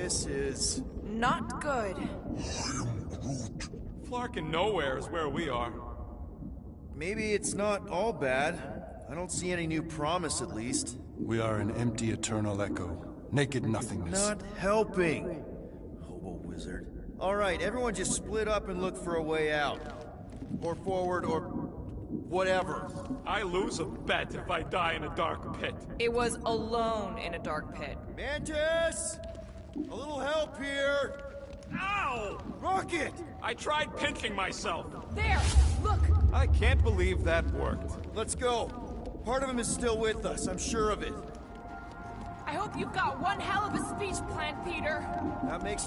This is... not good. Flarkin' nowhere is where we are. Maybe it's not all bad. I don't see any new promise, at least. We are an empty eternal echo. Naked nothingness. Not helping. Hobo wizard. Alright, everyone just split up and look for a way out. Or forward, or... whatever. I lose a bet if I die in a dark pit. It was alone in a dark pit. Mantis! A little help here! Ow! Rocket! I tried pinching myself. There! Look! I can't believe that worked. Let's go. Part of him is still with us, I'm sure of it. I hope you've got one hell of a speech planned, Peter. That makes...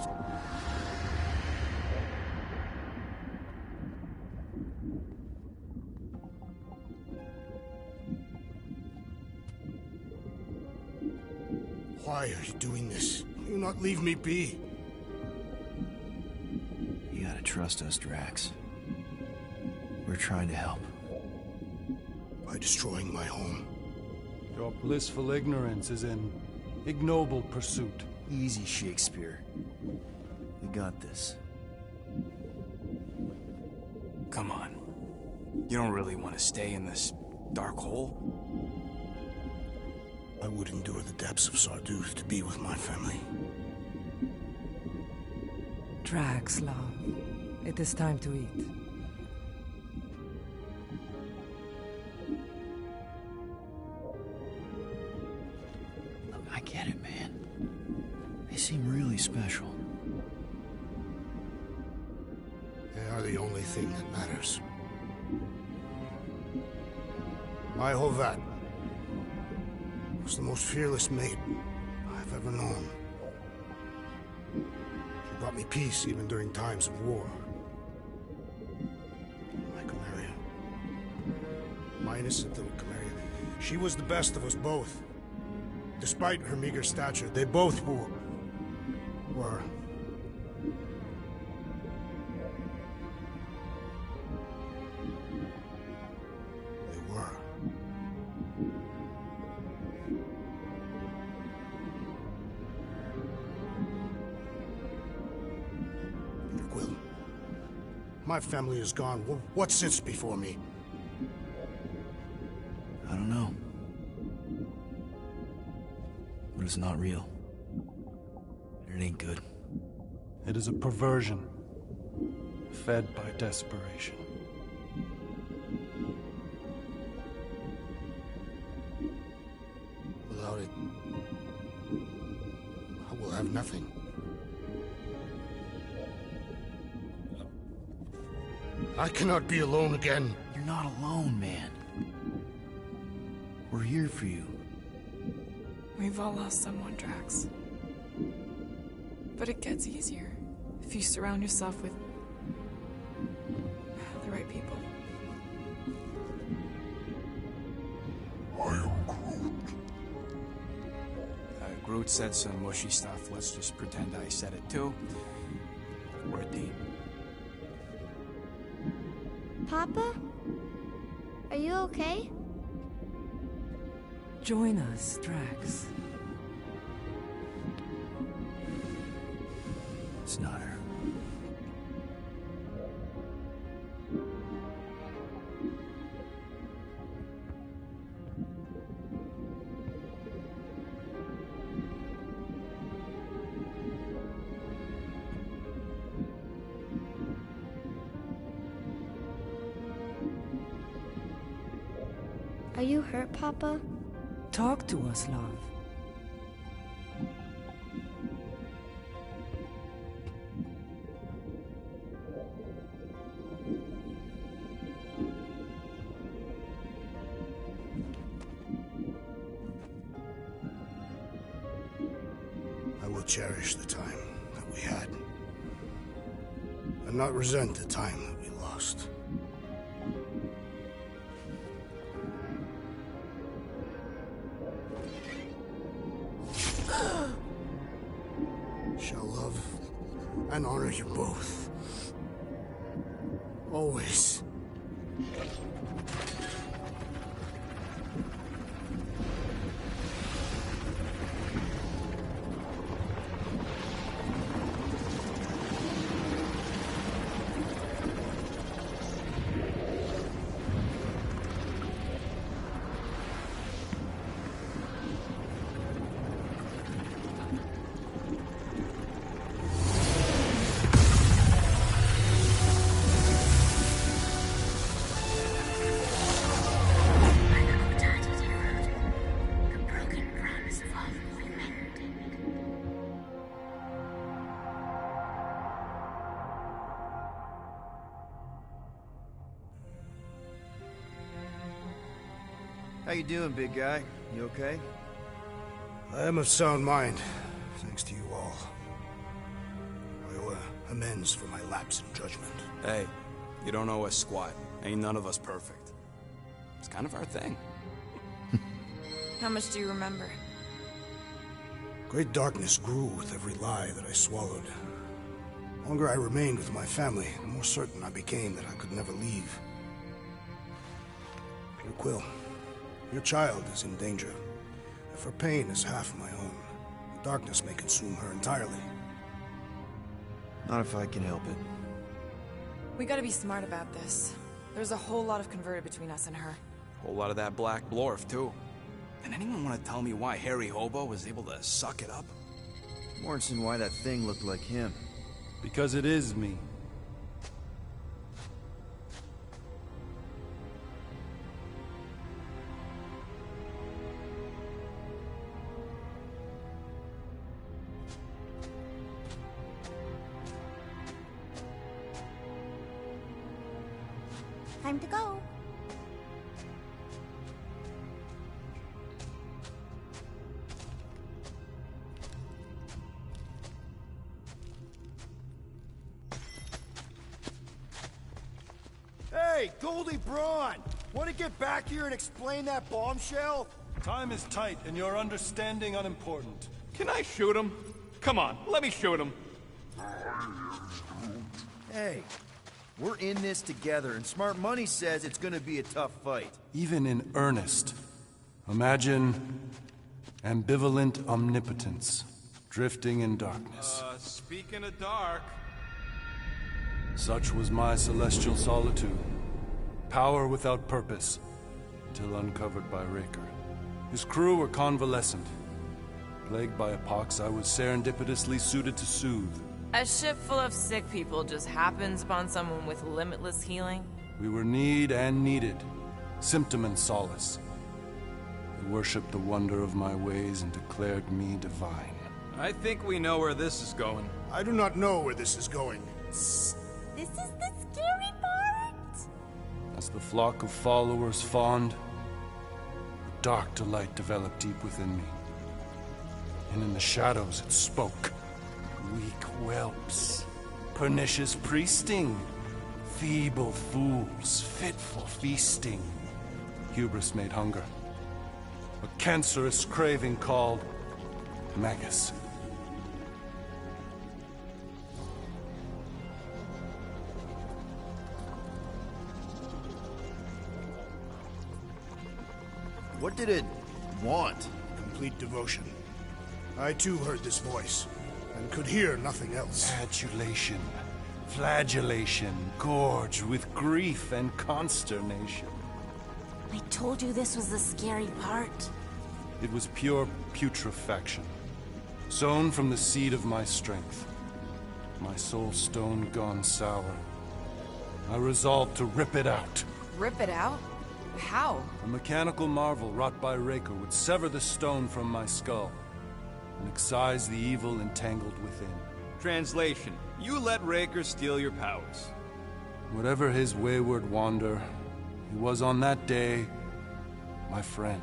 Why are you doing this? Will you not leave me be? You gotta trust us, Drax. We're trying to help. By destroying my home. Your blissful ignorance is an ignoble pursuit. Easy, Shakespeare. We got this. Come on. You don't really want to stay in this dark hole? I would endure the depths of Sarduth to be with my family. Drax, love. It is time to eat. I get it, man. They seem really special. They are the only thing that matters. My Hovat was the most fearless mate I've ever known. She brought me peace even during times of war. My Kamaria. My innocent little Kamaria. She was the best of us both. Despite her meager stature, they both were. They were. Peter Quill. My family is gone. What sits before me? I don't know. But it's not real. It ain't good. It is a perversion, fed by desperation. Without it, I will have nothing. I cannot be alone again. You're not alone, man. We're here for you. We've all lost someone, Drax. But it gets easier if you surround yourself with the right people. I am Groot. Groot said some mushy stuff. Let's just pretend I said it too. We're a team. Papa? Are you okay? Join us, Drax. It's not her. Are you hurt, Papa? Talk to us, love. I will cherish the time that we had, and not resent the time that we lost. Shall love and honor you both. Always. How you doing, big guy? You okay? I am of sound mind, thanks to you all. I owe amends for my lapse in judgment. Hey, you don't owe us squat. Ain't none of us perfect. It's kind of our thing. How much do you remember? Great darkness grew with every lie that I swallowed. The longer I remained with my family, the more certain I became that I could never leave. Peter Quill, your child is in danger. If her pain is half my own, the darkness may consume her entirely. Not if I can help it. We gotta be smart about this. There's a whole lot of converted between us and her. Whole lot of that black blorf, too. And anyone want to tell me why Harry Hobo was able to suck it up? Morrison, why that thing looked like him. Because it is me. Time to go. Hey, Goldie Braun! Want to get back here and explain that bombshell? Time is tight, and your understanding unimportant. Can I shoot him? Come on, let me shoot him. Hey, we're in this together, and Smart Money says it's gonna be a tough fight. Even in earnest. Imagine ambivalent omnipotence, drifting in darkness. Speaking of dark... Such was my celestial solitude. Power without purpose, until uncovered by Raker. His crew were convalescent. Plagued by a pox I was serendipitously suited to soothe. A ship full of sick people just happens upon someone with limitless healing? We were need and needed, symptom and solace. They worshipped the wonder of my ways and declared me divine. I think we know where this is going. I do not know where this is going. This is the scary part. As the flock of followers fawned, a dark delight developed deep within me. And in the shadows it spoke. Weak whelps, pernicious priesting, feeble fools, fit for feasting. Hubris made hunger. A cancerous craving called Magus. What did it want? Complete devotion. I too heard this voice, and could hear nothing else. Adulation, flagellation, gorged with grief and consternation. I told you this was the scary part. It was pure putrefaction, sown from the seed of my strength. My soul stone gone sour. I resolved to rip it out. Rip it out? How? A mechanical marvel wrought by Raker would sever the stone from my skull and excise the evil entangled within. Translation: you let Raker steal your powers. Whatever his wayward wander, he was on that day my friend.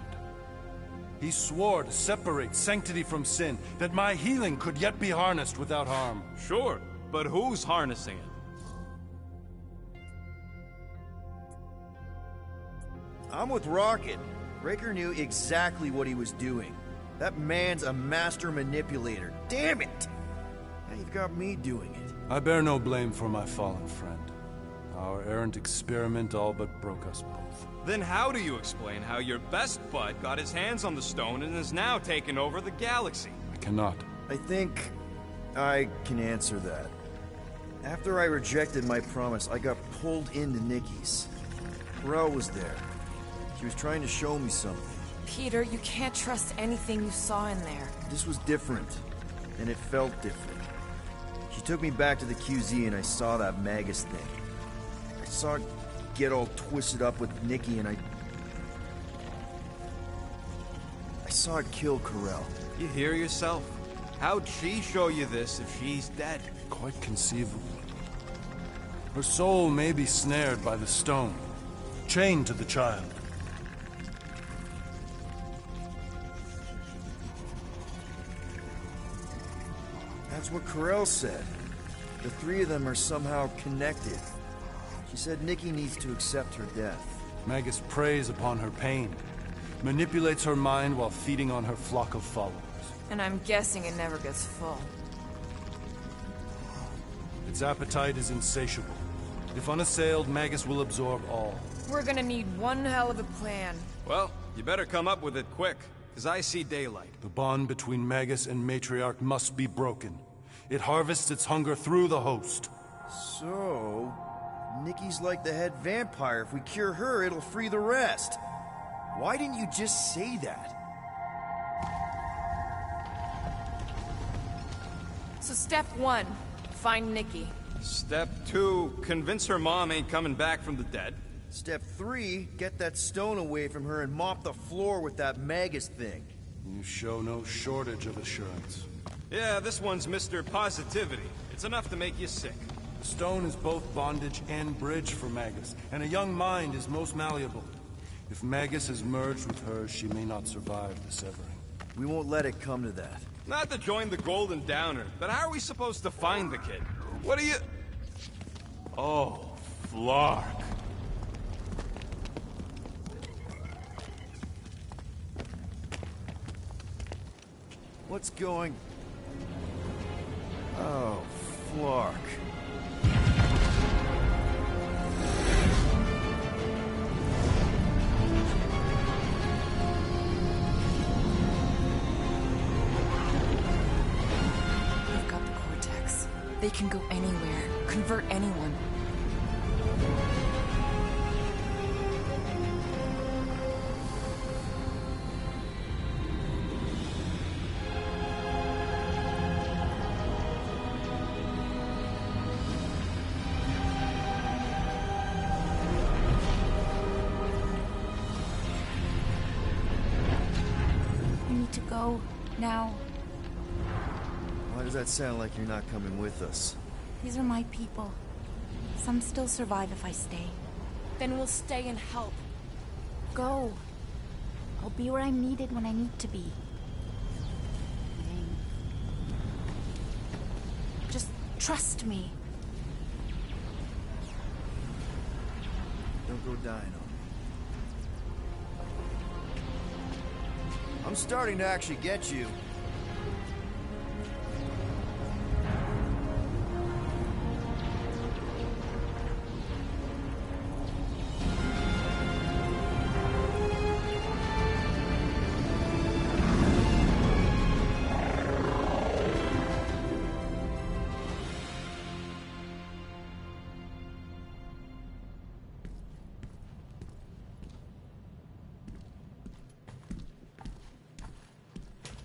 He swore to separate sanctity from sin, that my healing could yet be harnessed without harm. Sure, but who's harnessing it? I'm with Rocket. Raker knew exactly what he was doing. That man's a master manipulator. Damn it! Now you've got me doing it. I bear no blame for my fallen friend. Our errant experiment all but broke us both. Then how do you explain how your best bud got his hands on the stone and is now taking over the galaxy? I cannot. I think I can answer that. After I rejected my promise, I got pulled into Nikki's. Corell was there. She was trying to show me something. Peter, you can't trust anything you saw in there. This was different, and it felt different. She took me back to the QZ and I saw that Magus thing. I saw it get all twisted up with Nikki and I saw it kill Corell. You hear yourself? How'd she show you this if she's dead? Quite conceivable. Her soul may be snared by the stone, chained to the child. That's what Corell said. The three of them are somehow connected. She said Nikki needs to accept her death. Magus preys upon her pain, manipulates her mind while feeding on her flock of followers. And I'm guessing it never gets full. Its appetite is insatiable. If unassailed, Magus will absorb all. We're gonna need one hell of a plan. Well, you better come up with it quick, because I see daylight. The bond between Magus and Matriarch must be broken. It harvests its hunger through the host. So, Nikki's like the head vampire. If we cure her, it'll free the rest. Why didn't you just say that? So step 1, find Nikki. Step 2, convince her mom ain't coming back from the dead. Step 3, get that stone away from her and mop the floor with that Magus thing. You show no shortage of assurance. Yeah, this one's Mr. Positivity. It's enough to make you sick. The stone is both bondage and bridge for Magus, and a young mind is most malleable. If Magus is merged with hers, she may not survive the severing. We won't let it come to that. Not to join the Golden Downer, but how are we supposed to find the kid? What are you... Oh, Flark. What's going... Oh, Flark. We've got the Cortex. They can go anywhere, convert anyone. Go now. Why does that sound like you're not coming with us? These are my people. Some still survive if I stay. Then we'll stay and help. Go. I'll be where I'm needed when I need to be. Just trust me. Don't go dying on me. I'm starting to actually get you.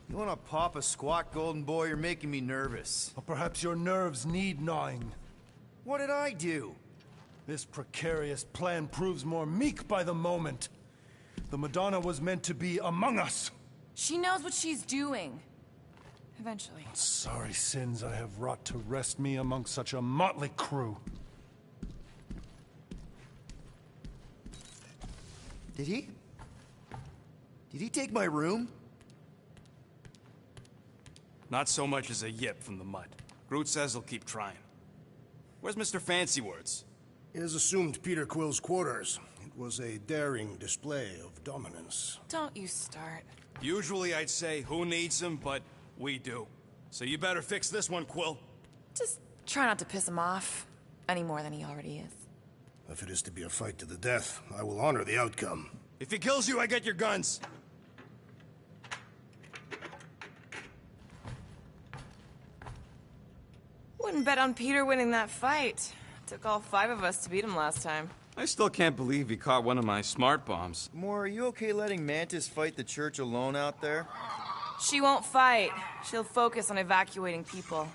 You wanna pop a squat, Golden Boy? You're making me nervous. Or perhaps your nerves need gnawing. What did I do? This precarious plan proves more meek by the moment. The Madonna was meant to be among us. She knows what she's doing. Eventually. Sorry sins I have wrought to wrest me among such a motley crew. Did he take my room? Not so much as a yip from the mud. Groot says he'll keep trying. Where's Mr. Fancy Words? It is assumed Peter Quill's quarters. It was a daring display of dominance. Don't you start. Usually I'd say, who needs him, but we do. So you better fix this one, Quill. Just try not to piss him off. Any more than he already is. If it is to be a fight to the death, I will honor the outcome. If he kills you, I get your guns. Wouldn't bet on Peter winning that fight. Took all 5 of us to beat him last time. I still can't believe he caught one of my smart bombs. Moore, are you okay letting Mantis fight the church alone out there? She won't fight. She'll focus on evacuating people.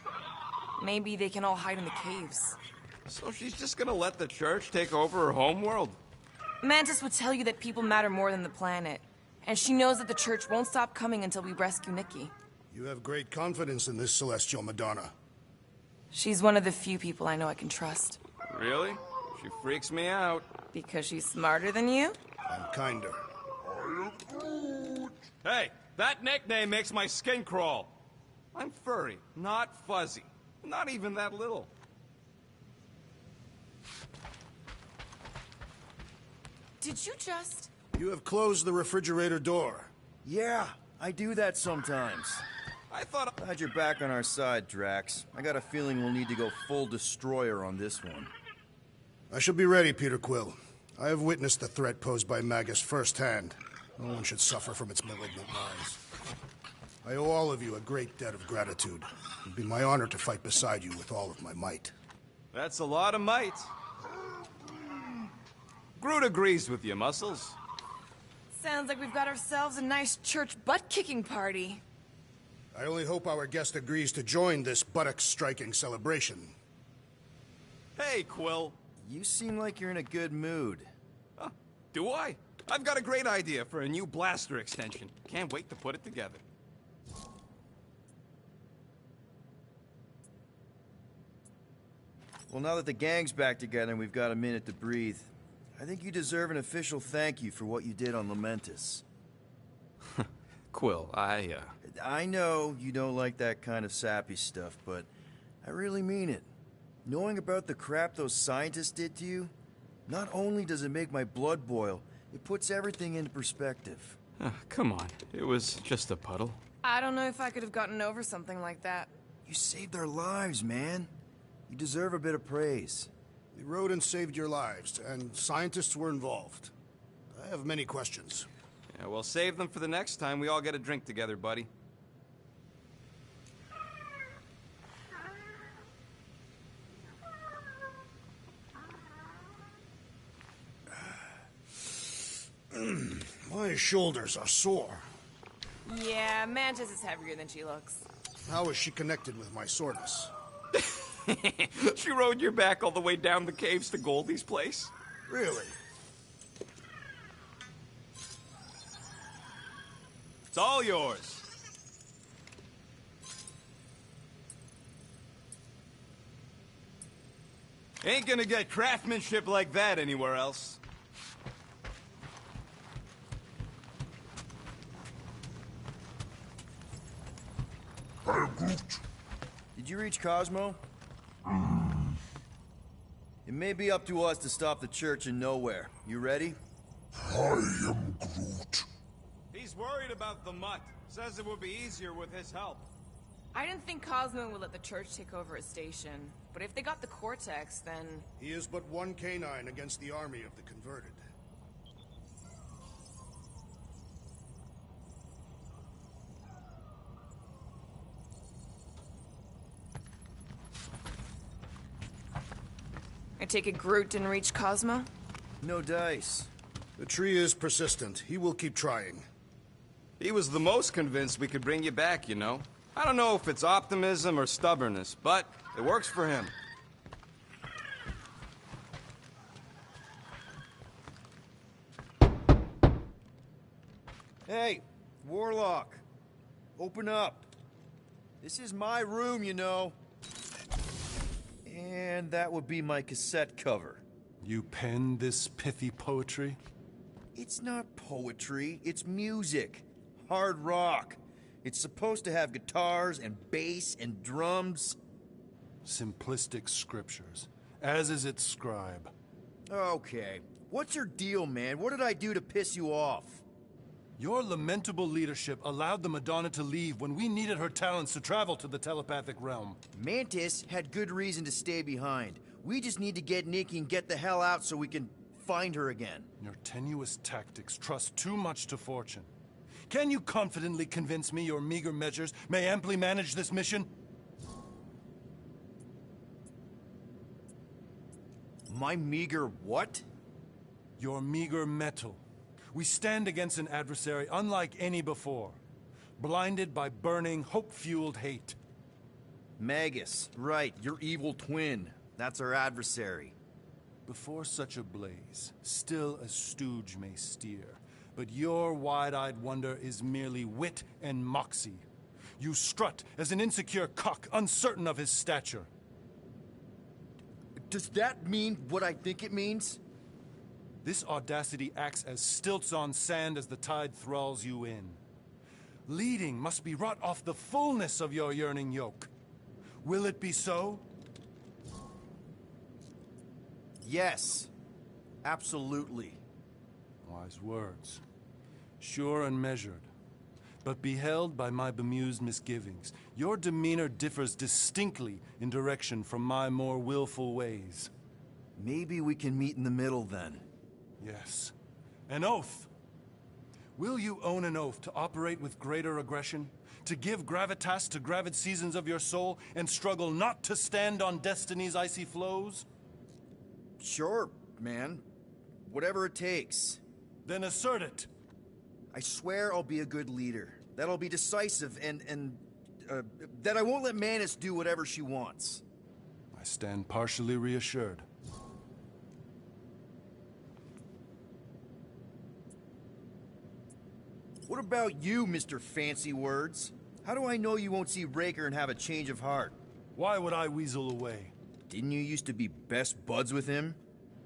Maybe they can all hide in the caves. So she's just gonna let the church take over her homeworld? Mantis would tell you that people matter more than the planet. And she knows that the church won't stop coming until we rescue Nikki. You have great confidence in this celestial Madonna. She's one of the few people I know I can trust. Really? She freaks me out. Because she's smarter than you? And kinder. Hey, that nickname makes my skin crawl. I'm furry, not fuzzy. Not even that little. Did you just... You have closed the refrigerator door. Yeah, I do that sometimes. I thought... Glad you're back on our side, Drax. I got a feeling we'll need to go full destroyer on this one. I shall be ready, Peter Quill. I have witnessed the threat posed by Magus firsthand. No one should suffer from its malignant lies. I owe all of you a great debt of gratitude. It would be my honor to fight beside you with all of my might. That's a lot of might. Groot agrees with you, Muscles. Sounds like we've got ourselves a nice church butt-kicking party. I only hope our guest agrees to join this buttocks-striking celebration. Hey, Quill. You seem like you're in a good mood. Huh, do I? I've got a great idea for a new blaster extension. Can't wait to put it together. Well, now that the gang's back together and we've got a minute to breathe, I think you deserve an official thank you for what you did on Lamentus. Quill, I know you don't like that kind of sappy stuff, but I really mean it. Knowing about the crap those scientists did to you, not only does it make my blood boil, it puts everything into perspective. Come on. It was just a puddle. I don't know if I could have gotten over something like that. You saved their lives, man. You deserve a bit of praise. The rodent saved your lives, and scientists were involved. I have many questions. Yeah, well, save them for the next time we all get a drink together, buddy. My shoulders are sore. Yeah, Mantis is heavier than she looks. How is she connected with my soreness? She rode your back all the way down the caves to Goldie's place? Really? It's all yours. Ain't gonna get craftsmanship like that anywhere else. Did you reach Cosmo? It may be up to us to stop the Church in Nowhere. You ready? I am Groot. He's worried about the mutt. Says it would be easier with his help. I didn't think Cosmo would let the Church take over his station. But if they got the Cortex, then... He is but one canine against the army of the converted. I take it Groot didn't reach Cosmo? No dice. The tree is persistent. He will keep trying. He was the most convinced we could bring you back, you know. I don't know if it's optimism or stubbornness, but it works for him. Hey, Warlock. Open up. This is my room, you know. And that would be my cassette cover. You penned this pithy poetry? It's not poetry, it's music. Hard rock. It's supposed to have guitars and bass and drums. Simplistic scriptures, as is its scribe. Okay. What's your deal, man? What did I do to piss you off? Your lamentable leadership allowed the Madonna to leave when we needed her talents to travel to the telepathic realm. Mantis had good reason to stay behind. We just need to get Nikki and get the hell out so we can find her again. Your tenuous tactics trust too much to fortune. Can you confidently convince me your meager measures may amply manage this mission? My meager what? Your meager metal. We stand against an adversary unlike any before, blinded by burning, hope-fueled hate. Magus, right, your evil twin. That's our adversary. Before such a blaze, still a stooge may steer, but your wide-eyed wonder is merely wit and moxie. You strut as an insecure cock, uncertain of his stature. Does that mean what I think it means? This audacity acts as stilts on sand as the tide thralls you in. leading must be wrought off the fullness of your yearning yoke. Will it be so? Yes. Absolutely. Wise words. Sure and measured. But beheld by my bemused misgivings, your demeanor differs distinctly in direction from my more willful ways. Maybe we can meet in the middle then. Yes. An oath. Will you own an oath to operate with greater aggression? To give gravitas to gravid seasons of your soul and struggle not to stand on destiny's icy flows? Sure, man. Whatever it takes. Then assert it. I swear I'll be a good leader. That I'll be decisive and that I won't let Manus do whatever she wants. I stand partially reassured. What about you, Mr. Fancy Words? How do I know you won't see Raker and have a change of heart? Why would I weasel away? Didn't you used to be best buds with him?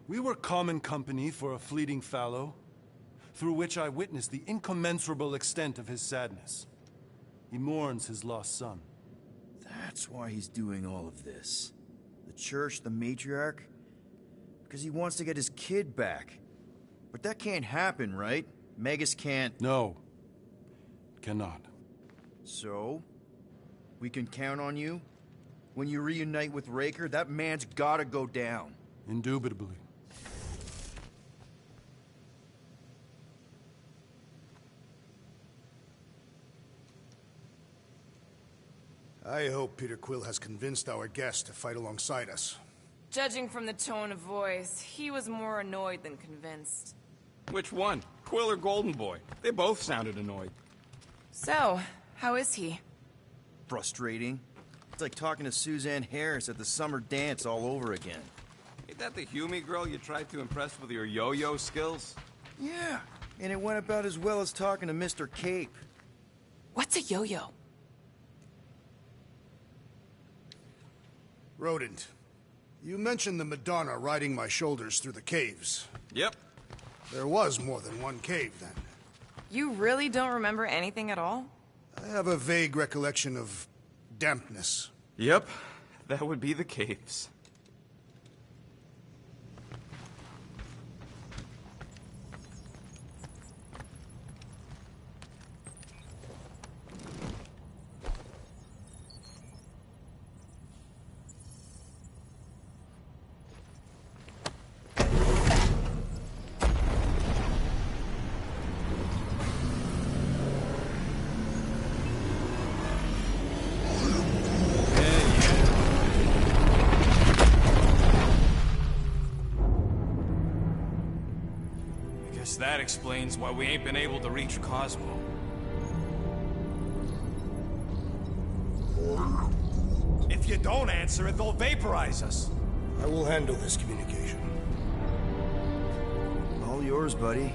We were common company for a fleeting fallow, through which I witnessed the incommensurable extent of his sadness. He mourns his lost son. That's why he's doing all of this. The church, the matriarch? Because he wants to get his kid back. But that can't happen, right? Magus can't... No. Cannot. So? We can count on you? When you reunite with Raker, that man's gotta go down. Indubitably. I hope Peter Quill has convinced our guest to fight alongside us. Judging from the tone of voice, he was more annoyed than convinced. Which one? Quill or Golden Boy? They both sounded annoyed. So, how is he? Frustrating. It's like talking to Suzanne Harris at the summer dance all over again. Ain't that the Hume girl you tried to impress with your yo-yo skills? Yeah, and it went about as well as talking to Mr. Cape. What's a yo-yo? Rodent, you mentioned the Madonna riding my shoulders through the caves. Yep. There was more than one cave, then. You really don't remember anything at all? I have a vague recollection of dampness. Yep, that would be the caves. That explains why we ain't been able to reach Cosmo. If you don't answer it, they'll vaporize us. I will handle this communication. All yours, buddy.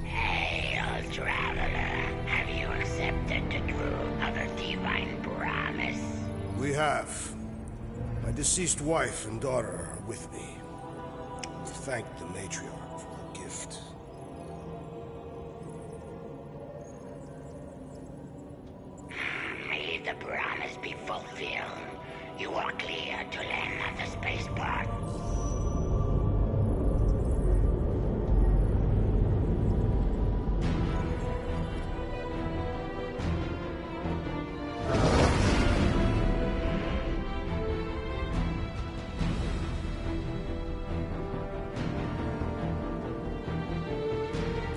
Hail, traveler. Have you accepted the truth of a divine promise? We have. My deceased wife and daughter are with me. Thank the matriarch for her gift. May the promise be fulfilled. You are clear to land at the spaceport.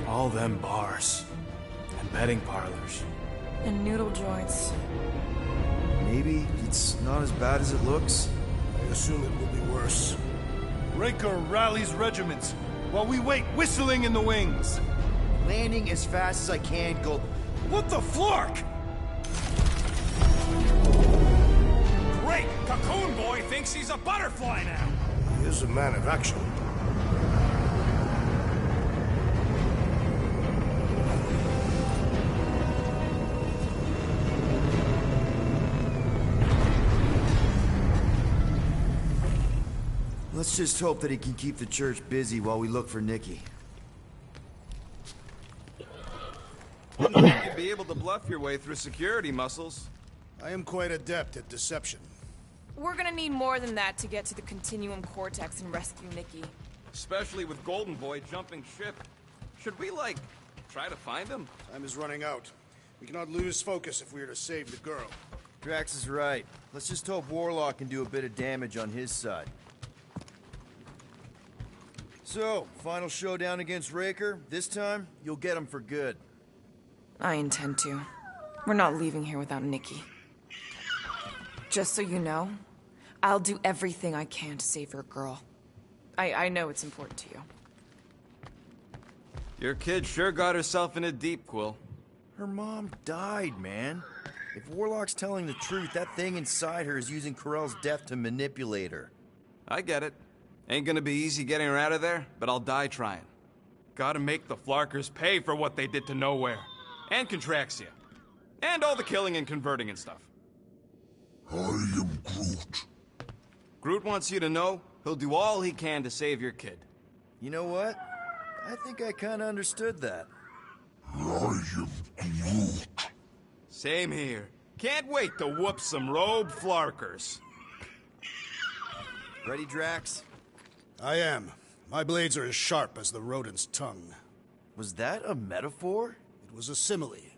All them bars. And betting parlors. And noodle joints. Maybe it's not as bad as it looks. I assume it will be worse. Raker rallies regiments, while we wait whistling in the wings. Landing as fast as I can, go... What the flark? Great! Cocoon Boy thinks he's a butterfly now! He is a man of action. Let's just hope that he can keep the church busy while we look for Nikki. be able to bluff your way through security muscles. I am quite adept at deception. We're gonna need more than that to get to the Continuum Cortex and rescue Nikki. Especially with Golden Boy jumping ship. Should we, like, try to find him? Time is running out. We cannot lose focus if we are to save the girl. Drax is right. Let's just hope Warlock can do a bit of damage on his side. So, final showdown against Raker. This time, you'll get him for good. I intend to. We're not leaving here without Nikki. Just so you know, I'll do everything I can to save your girl. I know it's important to you. Your kid sure got herself in a deep, Quill. Her mom died, man. If Warlock's telling the truth, that thing inside her is using Corell's death to manipulate her. I get it. Ain't gonna be easy getting her out of there, but I'll die trying. Gotta make the Flarkers pay for what they did to Nowhere. And Contraxia. And all the killing and converting and stuff. I am Groot. Groot wants you to know he'll do all he can to save your kid. You know what? I think I kinda understood that. I am Groot. Same here. Can't wait to whoop some rogue Flarkers. Ready, Drax? I am. My blades are as sharp as the rodent's tongue. Was that a metaphor? It was a simile.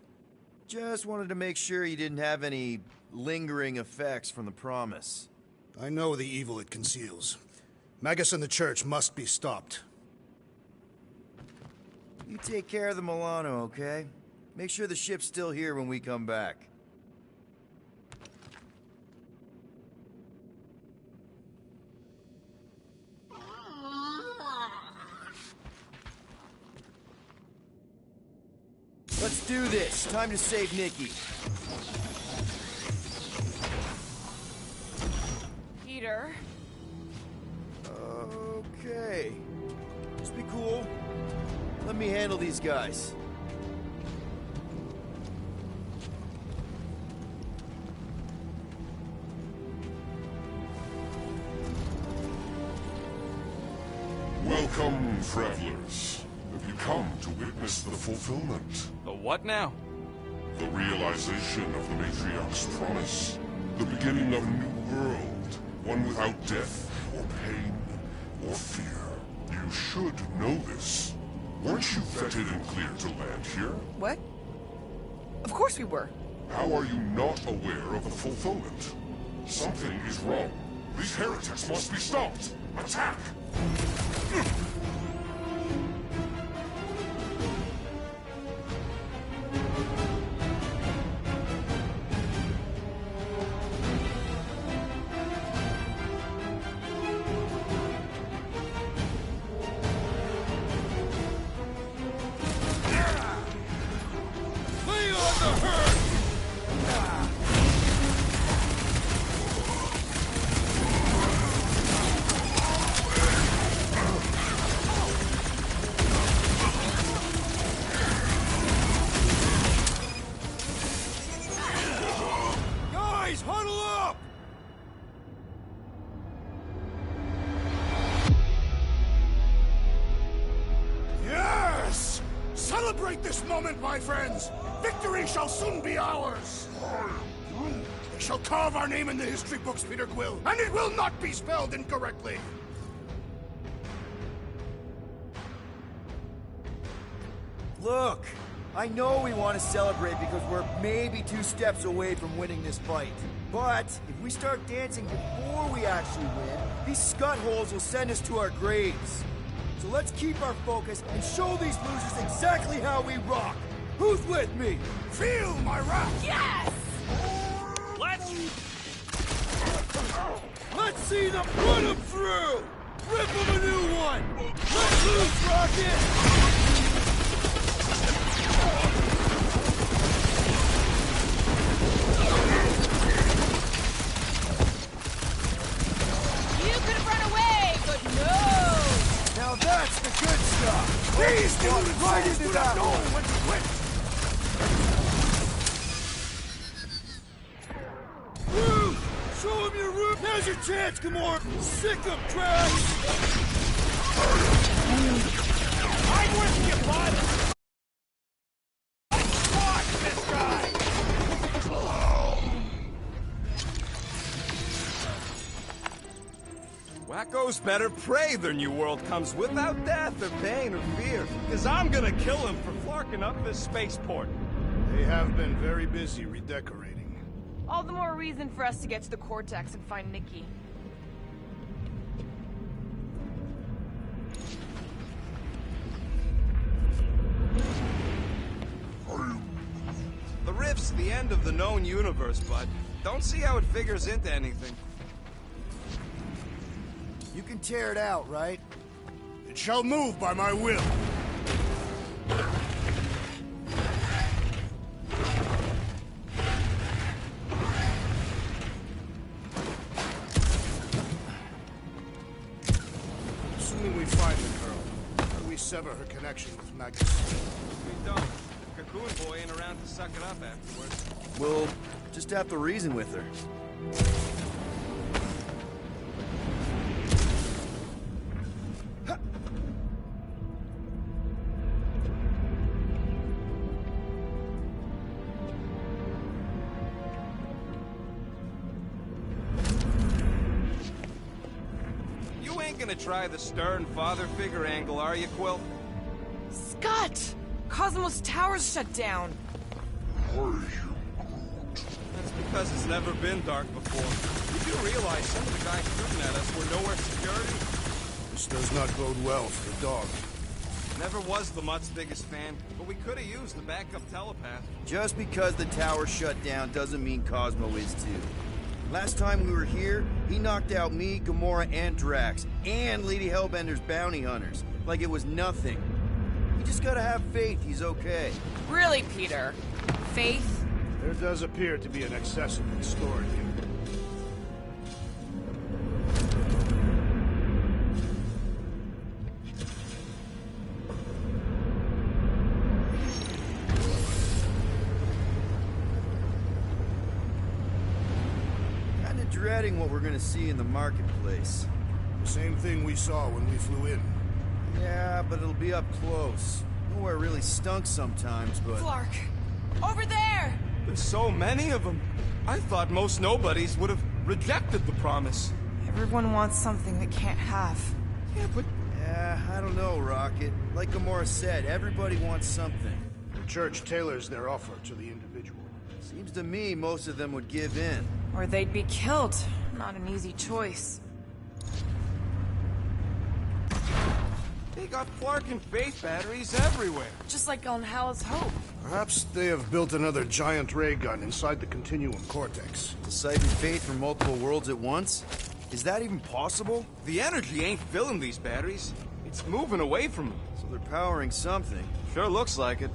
Just wanted to make sure you didn't have any lingering effects from the promise. I know the evil it conceals. Magus and the Church must be stopped. You take care of the Milano, okay? Make sure the ship's still here when we come back. Let's do this. Time to save Nikki. Peter. Okay. Just be cool. Let me handle these guys. Welcome, travelers. Have you come to witness the fulfillment? The what now? The realization of the Matriarch's promise. The beginning of a new world. One without death, or pain, or fear. You should know this. Weren't you vetted and cleared to land here? What? Of course we were. How are you not aware of the fulfillment? Something is wrong. These heretics must be stopped. Attack! Celebrate this moment, my friends! Victory shall soon be ours! They shall carve our name in the history books, Peter Quill, and it will not be spelled incorrectly! Look, I know we want to celebrate because we're maybe 2 steps away from winning this fight. But if we start dancing before we actually win, these scut-holes will send us to our graves. So let's keep our focus and show these losers exactly how we rock. Who's with me? Feel my wrath! Yes! Let's see them put them through! Rip them a new one! Let's loose, Rocket! You could have run away, but no! Now that's the good stuff! Please do right into that know hole! when to quit! Root! Show him your root! Now's your chance, Gamora! Sick of trash! I'm with you, bud! Watch this! Wacko's better pray their new world comes without death or pain or fear, because I'm gonna kill him for flarking up this spaceport. They have been very busy redecorating. All the more reason for us to get to the Cortex and find Nikki. The Rift's the end of the known universe, bud. Don't see how it figures into anything. You can tear it out, right? It shall move by my will. Assuming we find the girl, how do we sever her connection with Magus? We don't. The Cocoon Boy ain't around to suck it up afterwards. We'll just have to reason with her. You ain't gonna try the stern father figure angle, are you, Quill? Scott! Cosmos Tower's shut down. That's because it's never been dark before. You do realize some of the guys shooting at us were nowhere security? This does not bode well for the dog. Never was the Mutt's biggest fan, but we could have used the backup telepath. Just because the tower shut down doesn't mean Cosmo is too. Last time we were here, he knocked out me, Gamora, and Drax, and Lady Hellbender's bounty hunters, like it was nothing. You just gotta have faith he's okay. Really, Peter? Faith? There does appear to be an excessive in store here. Kinda dreading what we're gonna see in the marketplace. The same thing we saw when we flew in. Yeah, but it'll be up close. Nowhere really stunk sometimes, but... Flark! Over there! There's so many of them. I thought most nobodies would have rejected the promise. Everyone wants something they can't have. Yeah, but... Yeah, I don't know, Rocket. Like Gamora said, everybody wants something. The church tailors their offer to the individual. Seems to me most of them would give in. Or they'd be killed. Not an easy choice. They got Flark and Faith batteries everywhere. Just like on Hal's Hope. Perhaps they have built another giant ray gun inside the Continuum Cortex. To siphon faith from multiple worlds at once? Is that even possible? The energy ain't filling these batteries. It's moving away from them. So they're powering something. Sure looks like it.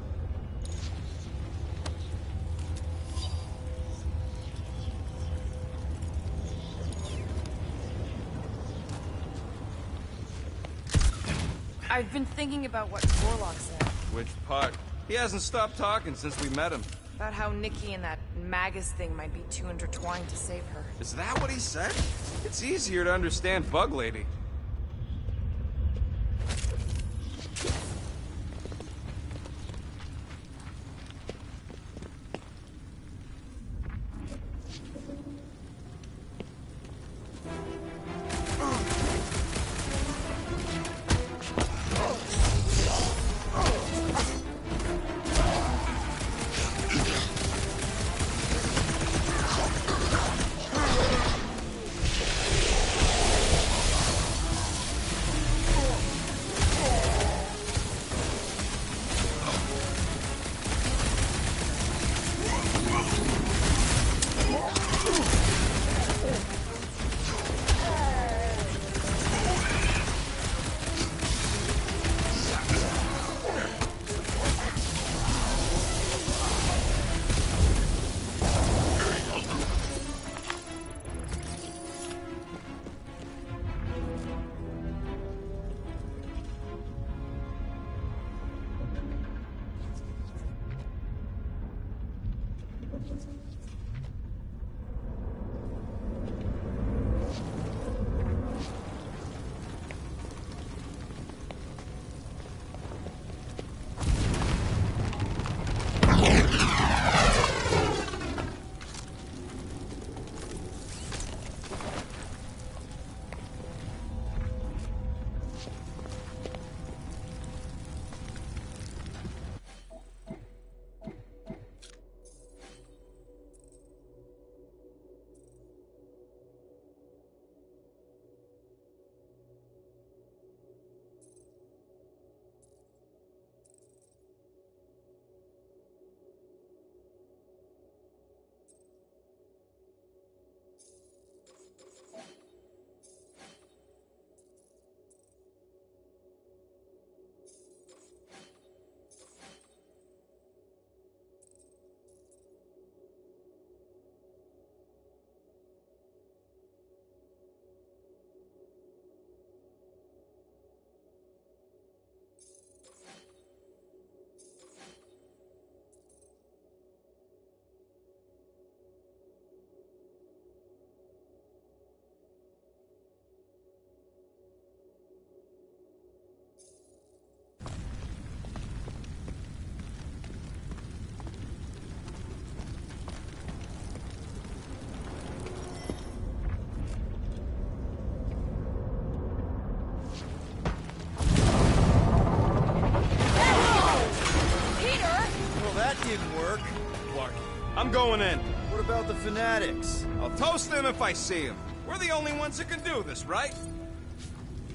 I've been thinking about what Warlock said. Which part? He hasn't stopped talking since we met him. About how Nikki and that Magus thing might be too intertwined to save her. Is that what he said? It's easier to understand Bug Lady. going in. What about the fanatics? I'll toast them if I see them. We're the only ones that can do this, right?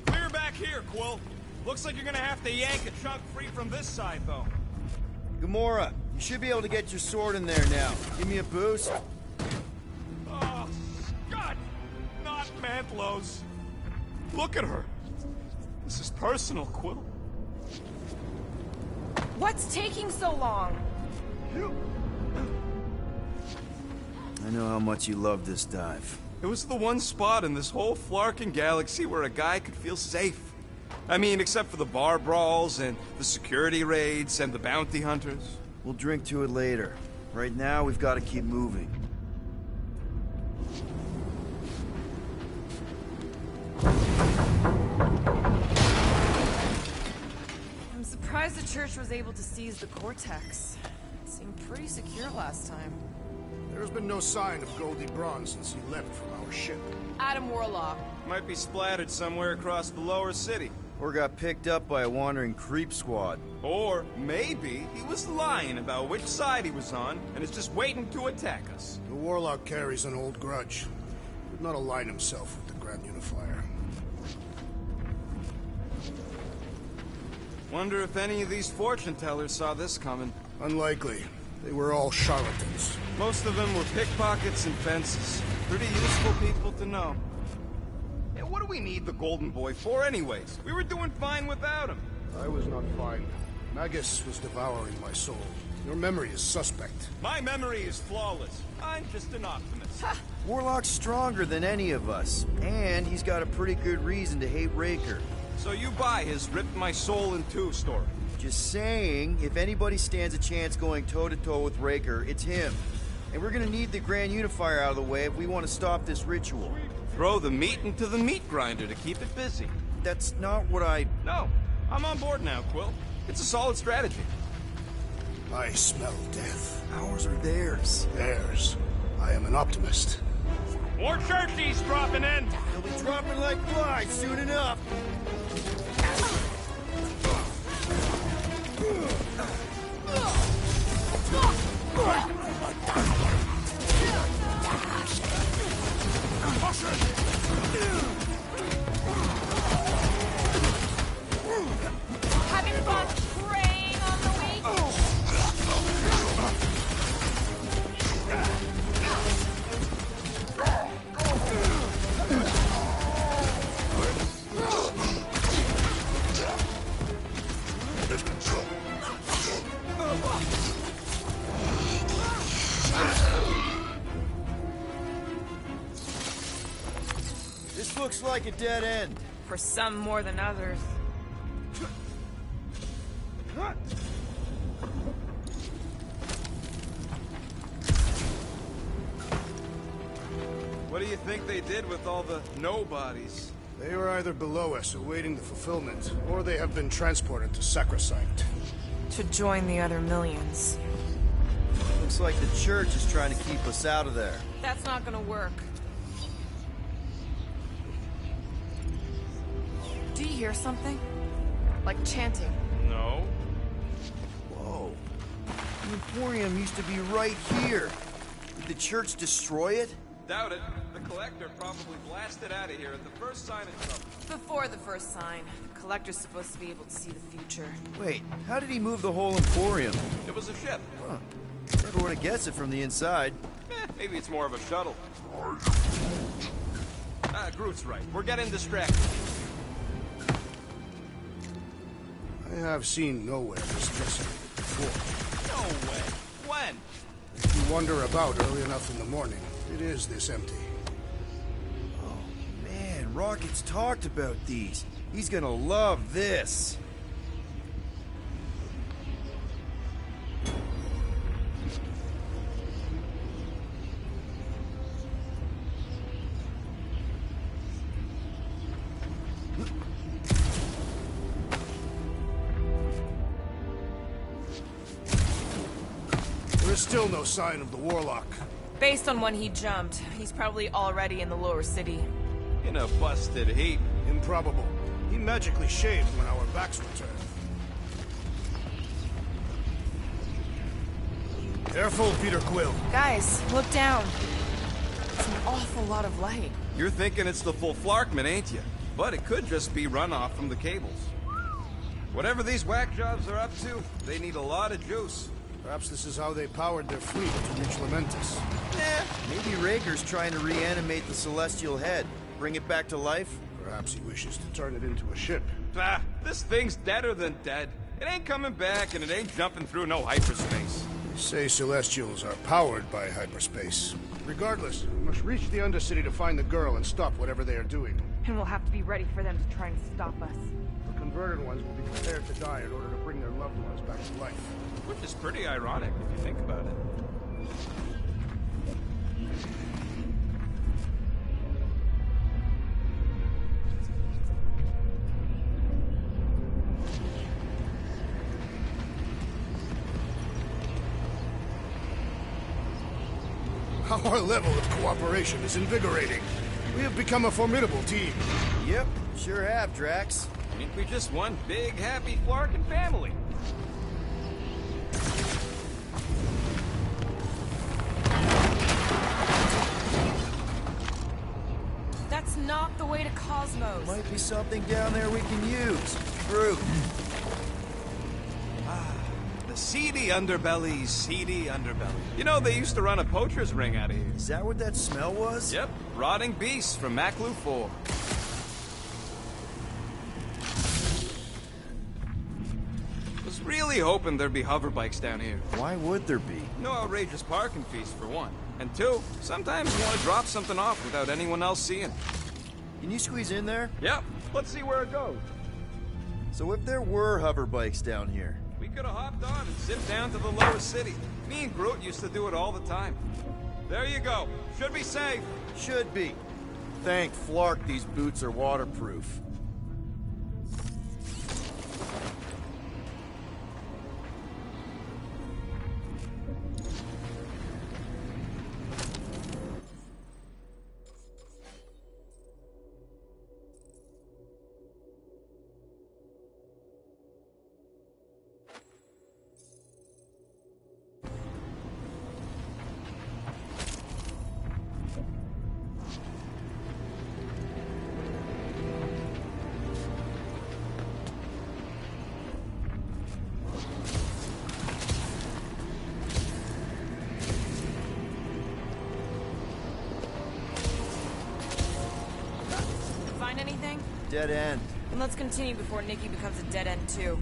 Clear back here, Quill. Looks like you're gonna have to yank a chunk free from this side, though. Gamora, you should be able to get your sword in there now. Give me a boost. Oh, God! Not Mantlo's. Look at her. This is personal, Quill. What's taking so long? I know how much you love this dive. It was the one spot in this whole Flarkin galaxy where a guy could feel safe. I mean, except for the bar brawls and the security raids and the bounty hunters. We'll drink to it later. Right now, we've got to keep moving. I'm surprised the church was able to seize the Cortex. It seemed pretty secure last time. There's been no sign of Goldie Braun since he left from our ship. Adam Warlock. Might be splattered somewhere across the lower city. Or got picked up by a wandering creep squad. Or maybe he was lying about which side he was on and is just waiting to attack us. The Warlock carries an old grudge. He would not align himself with the Grand Unifier. Wonder if any of these fortune tellers saw this coming. Unlikely. They were all charlatans. Most of them were pickpockets and fences. Pretty useful people to know. Yeah, what do we need the Golden Boy for anyways? We were doing fine without him. I was not fine. Magus was devouring my soul. Your memory is suspect. My memory is flawless. I'm just an optimist. Warlock's stronger than any of us, and he's got a pretty good reason to hate Raker. So you buy his ripped my soul in two story? Just saying, if anybody stands a chance going toe-to-toe with Raker, it's him. And we're gonna need the Grand Unifier out of the way if we want to stop this ritual. Throw the meat into the meat grinder to keep it busy. That's not what I... No, I'm on board now, Quill. It's a solid strategy. I smell death. Ours or theirs? Theirs. I am an optimist. More churchies dropping in! They'll be dropping like flies soon enough. Having fun preying on the weak? This looks like a dead end. For some more than others. What do you think they did with all the nobodies? They are either below us awaiting the fulfillment, or they have been transported to Sacrosanct. To join the other millions. Looks like the church is trying to keep us out of there. That's not gonna work. Do you hear something? Like chanting. No. Whoa. The Emporium used to be right here. Did the church destroy it? Doubt it. The Collector probably blasted out of here at the first sign of trouble. Before the first sign. The Collector's supposed to be able to see the future. Wait, how did he move the whole Emporium? It was a ship. Huh. Never would have guessed it from the inside. Maybe it's more of a shuttle. Groot's right. We're getting distracted. I have seen nowhere this desolate before. No way. When? If you wander about early enough in the morning, it is this empty. Oh, man, Rocket's talked about these. He's gonna love this. There is still no sign of the Warlock. Based on when he jumped, he's probably already in the lower city. In a busted heap. Improbable. He magically shaved when our backs were turned. Careful, Peter Quill. Guys, look down. It's an awful lot of light. You're thinking it's the full Flarkman, ain't you? But it could just be runoff from the cables. Whatever these whack jobs are up to, they need a lot of juice. Perhaps this is how they powered their fleet to reach Lamentus. Maybe Raker's trying to reanimate the Celestial Head. Bring it back to life? Perhaps he wishes to turn it into a ship. Ah, this thing's deader than dead. It ain't coming back, and it ain't jumping through no hyperspace. They say Celestials are powered by hyperspace. Regardless, we must reach the Undercity to find the girl and stop whatever they are doing. And we'll have to be ready for them to try and stop us. The converted ones will be prepared to die in order to bring their loved ones back to life. Which is pretty ironic, if you think about it. Our level of cooperation is invigorating. We have become a formidable team. Yep, sure have, Drax. Ain't we just one big, happy Flarkin family? That's not the way to Cosmos. Might be something down there we can use. Fruit. The seedy underbelly, seedy underbelly. You know, they used to run a poacher's ring out of here. Is that what that smell was? Yep, rotting beasts from Maklu 4. Was really hoping there'd be hover bikes down here. Why would there be? No outrageous parking fees, for one. And two, sometimes you want to drop something off without anyone else seeing. Can you squeeze in there? Yep, let's see where it goes. So if there were hover bikes down here, we could have hopped on and zipped down to the lower city. Me and Groot used to do it all the time. There you go. Should be safe. Should be. Thank Flark these boots are waterproof. Anything? Dead end. And let's continue before Nikki becomes a dead end too.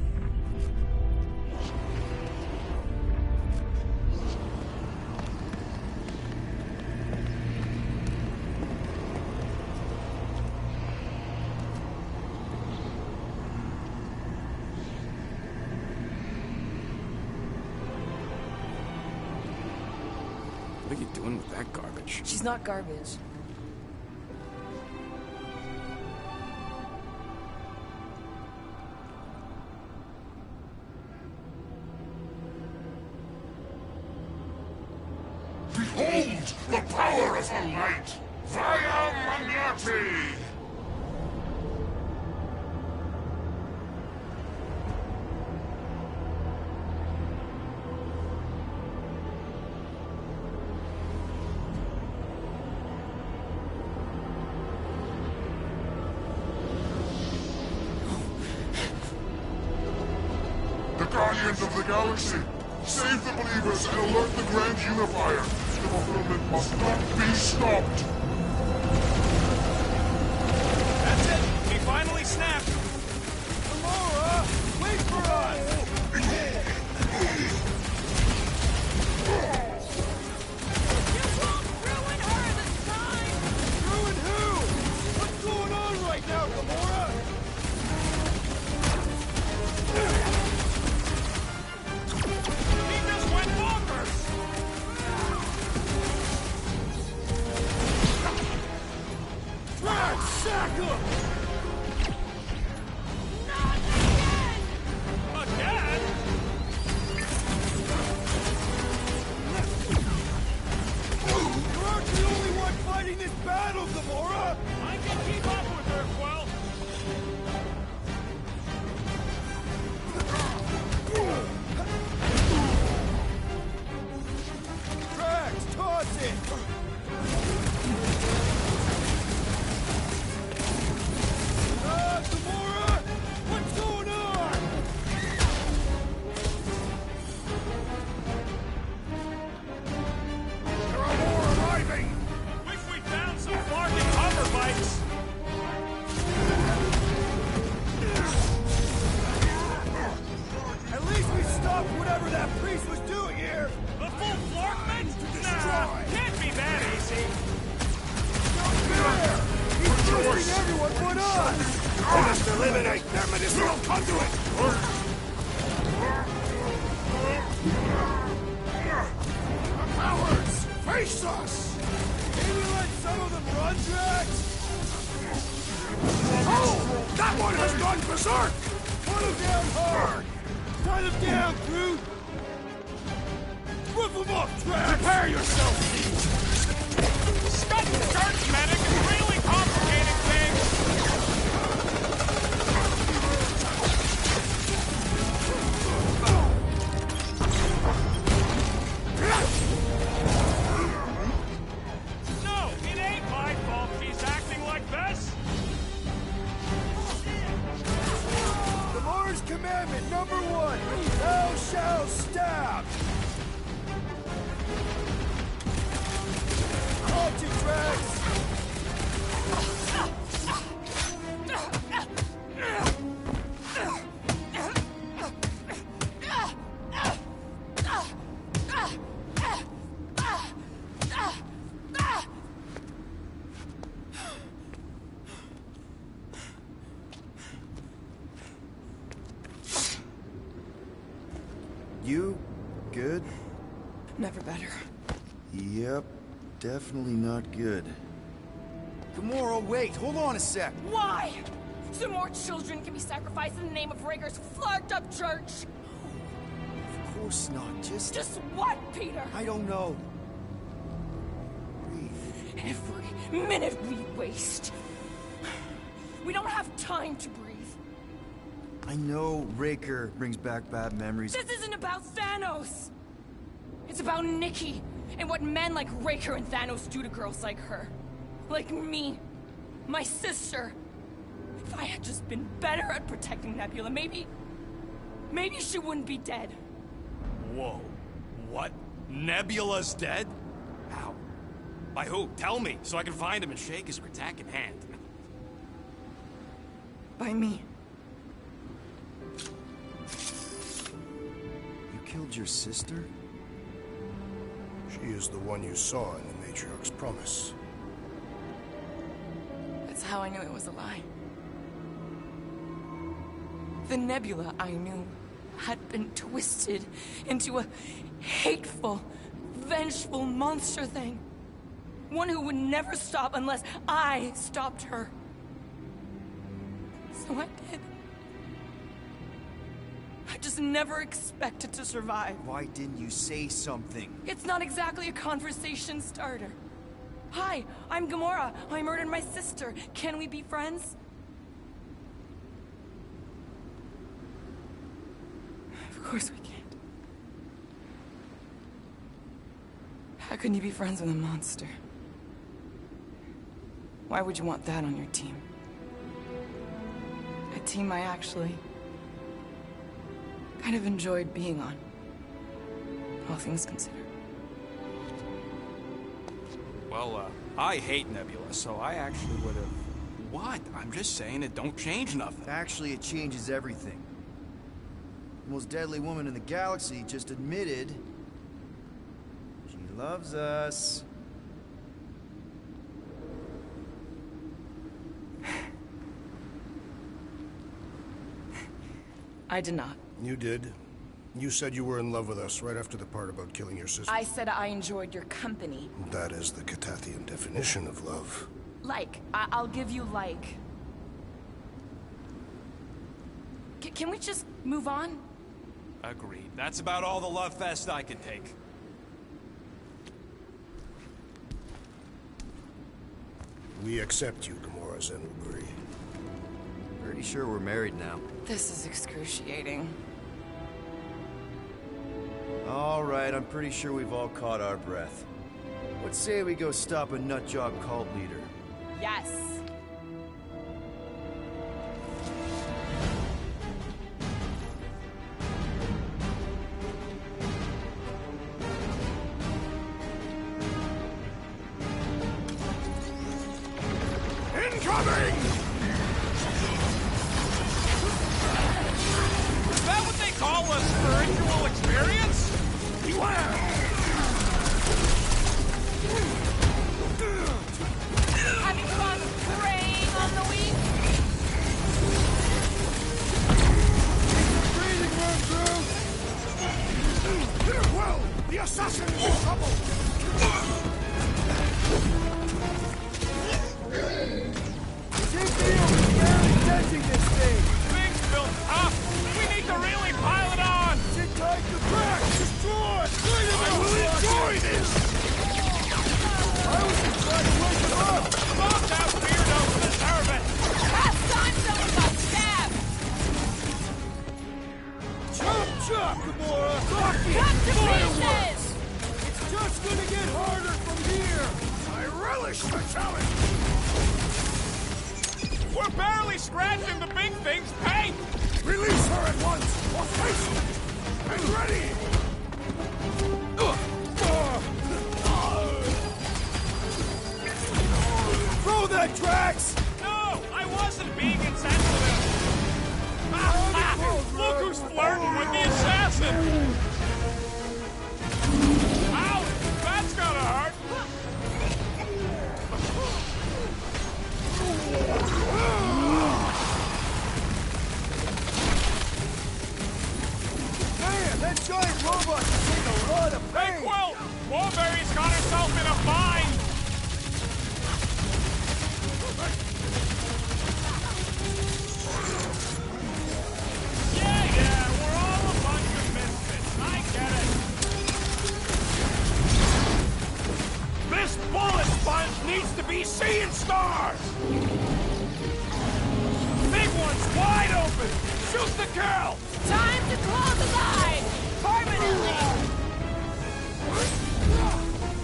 What are you doing with that garbage? She's not garbage. Behold the power of the light! Vaya Magnati! The Guardians of the Galaxy! Save the believers and alert the Grand Unifier! The fulfillment must not be stopped! That's it! He finally snapped! Gamora! Wait for us! You won't ruin her this time! Ruin who? What's going on right now, Gamora? He just went bonkers! Eliminate their medicinal conduit! Cowards! Face us! Maybe let some of them run, Drax? Oh! That one has gone berserk! Put him down hard! Cut him down, Groot! Rip him up, Drax! Prepare yourself! Stop dirt, medic! It's really complicating things! No, it ain't my fault she's acting like this! Gamora's commandment number 1, thou shalt stab! Halt it, Drax! You good? Never better. Yep, definitely not good. Gamora, wait, hold on a sec. Why? So more children can be sacrificed in the name of Raker's flarked up church? Of course not, just what, Peter? I don't know. Every minute we waste. We don't have time to breathe. I know Raker brings back bad memories. This isn't about Thanos. It's about Nikki and what men like Raker and Thanos do to girls like her. Like me. My sister. If I had just been better at protecting Nebula, maybe she wouldn't be dead. Whoa. What? Nebula's dead? How? By who? Tell me, so I can find him and shake his Kratak in hand. By me. You killed your sister? She is the one you saw in the Matriarch's promise. That's how I knew it was a lie. The Nebula I knew had been twisted into a hateful, vengeful monster thing. One who would never stop unless I stopped her. So I did. I just never expected to survive. Why didn't you say something? It's not exactly a conversation starter. Hi, I'm Gamora. I murdered my sister. Can we be friends? Of course we can't. How can you be friends with a monster? Why would you want that on your team? A team I actually kind of enjoyed being on, all things considered. Well, I hate Nebula, so I actually would have... What? I'm just saying it don't change nothing. Actually, it changes everything. The most deadly woman in the galaxy just admitted she loves us. I did not. You did. You said you were in love with us right after the part about killing your sister. I said I enjoyed your company. That is the Catathian definition of love. Like. I'll give you like. Can we just move on? Agreed. That's about all the love fest I could take. We accept you, Gamora Zenuguri. Pretty sure we're married now. This is excruciating. All right, I'm pretty sure we've all caught our breath. Let's say we go stop a nutjob cult leader. Yes. Incoming! Is that what they call a spiritual experience? Beware! Having fun, great! Gamora! Cut to pieces! It's just gonna get harder from here! I relish the challenge! We're barely scratching the big thing's paint! Release her at once, or face it! And ready! Throw that, Drax! No! I wasn't being insensitive! Look who's flirting with the assassin! Ouch! That's gotta hurt! Man, that giant robot can take a lot of pain! Hey, Quill! Warberry's got herself in a bind! Yeah, we're all a bunch of misfits. I get it. This bullet sponge needs to be seeing stars! Big one's wide open! Shoot the girl! Time to close his eyes! Permanently!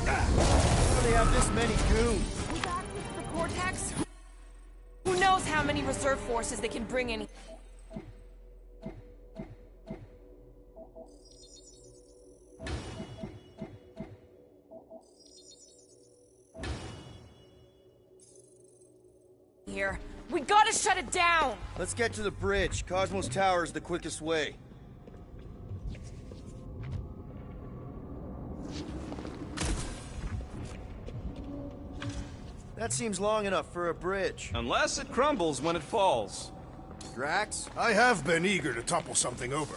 How do they have this many goons? The Cortex? Who knows how many reserve forces they can bring in? Here. We gotta shut it down! Let's get to the bridge. Cosmos Tower is the quickest way. That seems long enough for a bridge. Unless it crumbles when it falls. Drax? I have been eager to topple something over.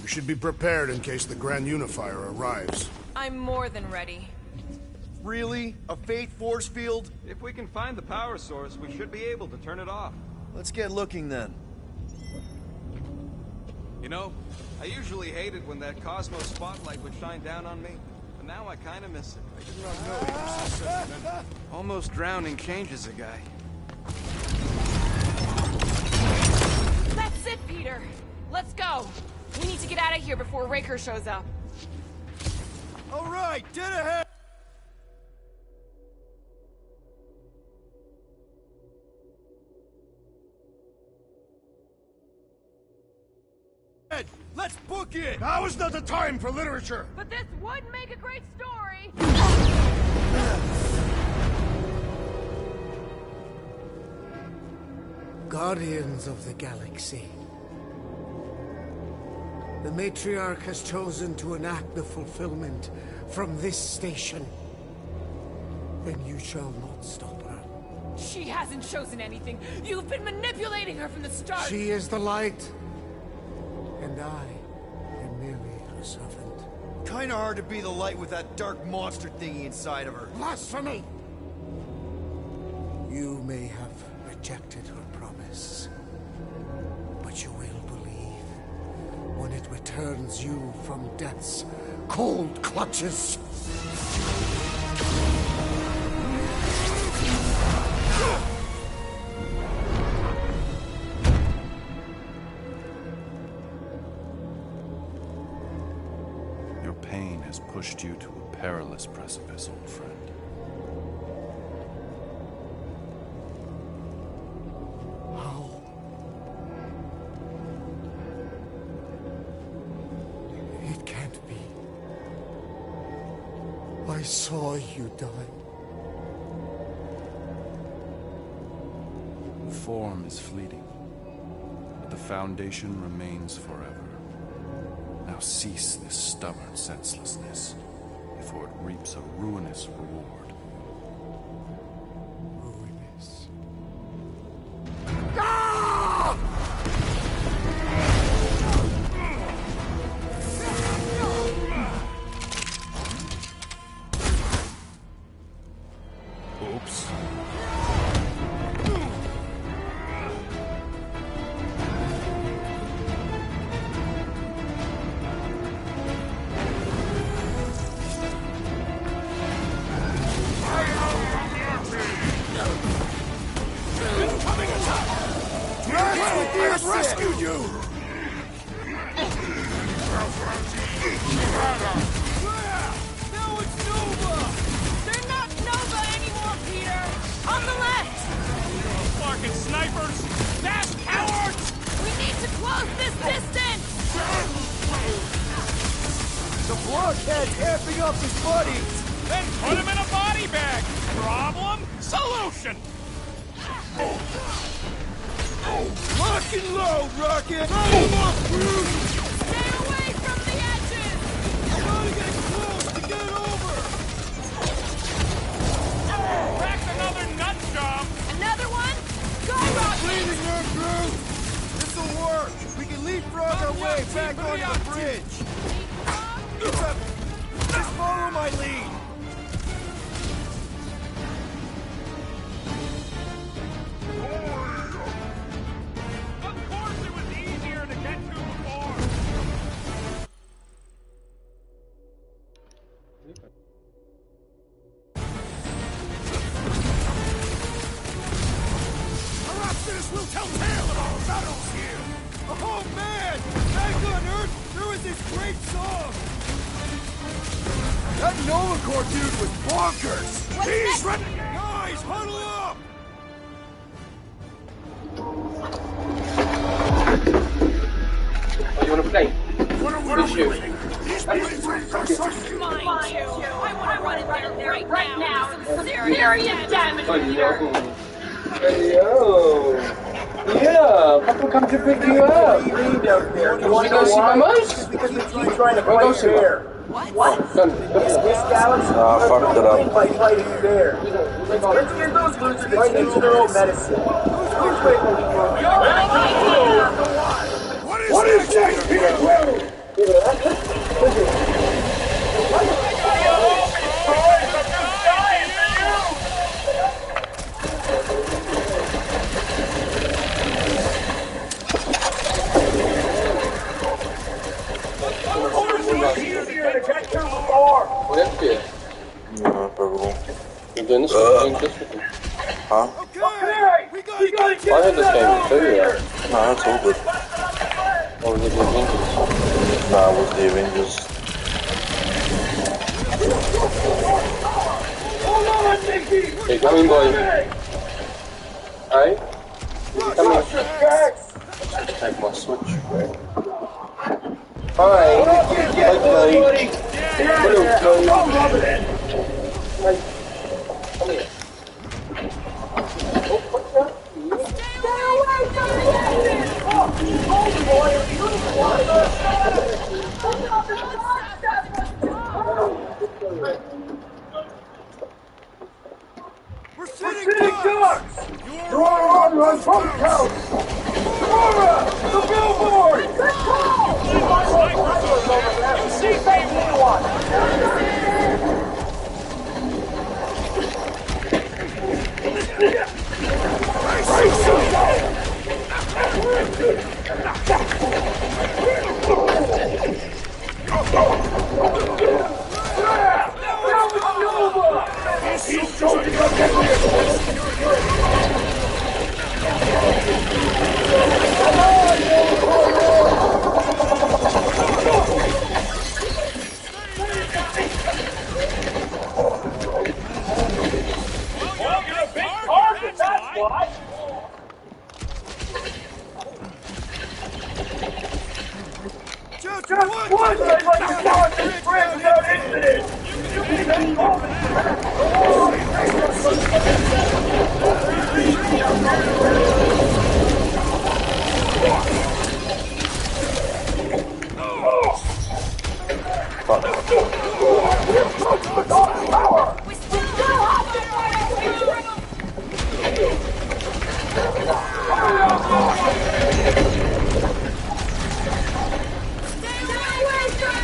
You should be prepared in case the Grand Unifier arrives. I'm more than ready. Really? A Faith force field? If we can find the power source, we should be able to turn it off. Let's get looking then. You know, I usually hated when that Cosmos spotlight would shine down on me, but now I kind of miss it. I did not know you were so sentimental. Almost drowning changes a guy. That's it, Peter! Let's go! We need to get out of here before Raker shows up. All right, dead ahead! Let's book it! Now is not the time for literature! But this would make a great story! Guardians of the Galaxy. The Matriarch has chosen to enact the fulfillment from this station. And you shall not stop her. She hasn't chosen anything. You've been manipulating her from the start. She is the light. And I am merely her servant. Kinda hard to be the light with that dark monster thingy inside of her. Blasphemy! You may have rejected her promise, but you will believe when it returns you from death's cold clutches. Your pain has pushed you to a perilous precipice, old friend. How? It can't be. I saw you die. Form is fleeting, but the foundation remains forever. Now cease this stubborn senselessness, before it reaps a ruinous reward. Ruinous. Oops. I The blockhead's amping up his buddies! Then put him in a body bag! Problem? Solution! Lock and load, Rocket! Round him up, Bruce! Stay away from the edges! Gotta get close to get over! Cracked another nut job! Another one? Go, Rocket! Bleeding there, Groot! This'll work! We can leapfrog our way back onto the bridge! Just follow my lead! Of course it was easier to get to before! This will tell tale of our battles here! Oh man! Back on Earth, there was this great song! That Novacore dude was bonkers! He's ready! Guys, huddle up! Oh, you wanna play? What are we doing? These Mine too. I want to run in there right now. Some serious damage here. Yo! Yeah, Papa come to pick you up. You wanna go see my mice? Because we keep trying to fight bear. What? This galaxy fucked it up. by fighting bear. Let's give those losers right into their own medicine. What is that, Peter Quill? What is it? No, perdón. You're doing this with me? Huh? I had this game too, yeah. Nah, it's all good. Or was it the Avengers? Nah, it was the Avengers. Hey, come in, boy. Hey? Come in. Take my switch. Hi. Okay. Hello, Chloe. Hey. Come here. We're sitting ducks! You're on front count! Laura! The billboard! You see me! He's joking again!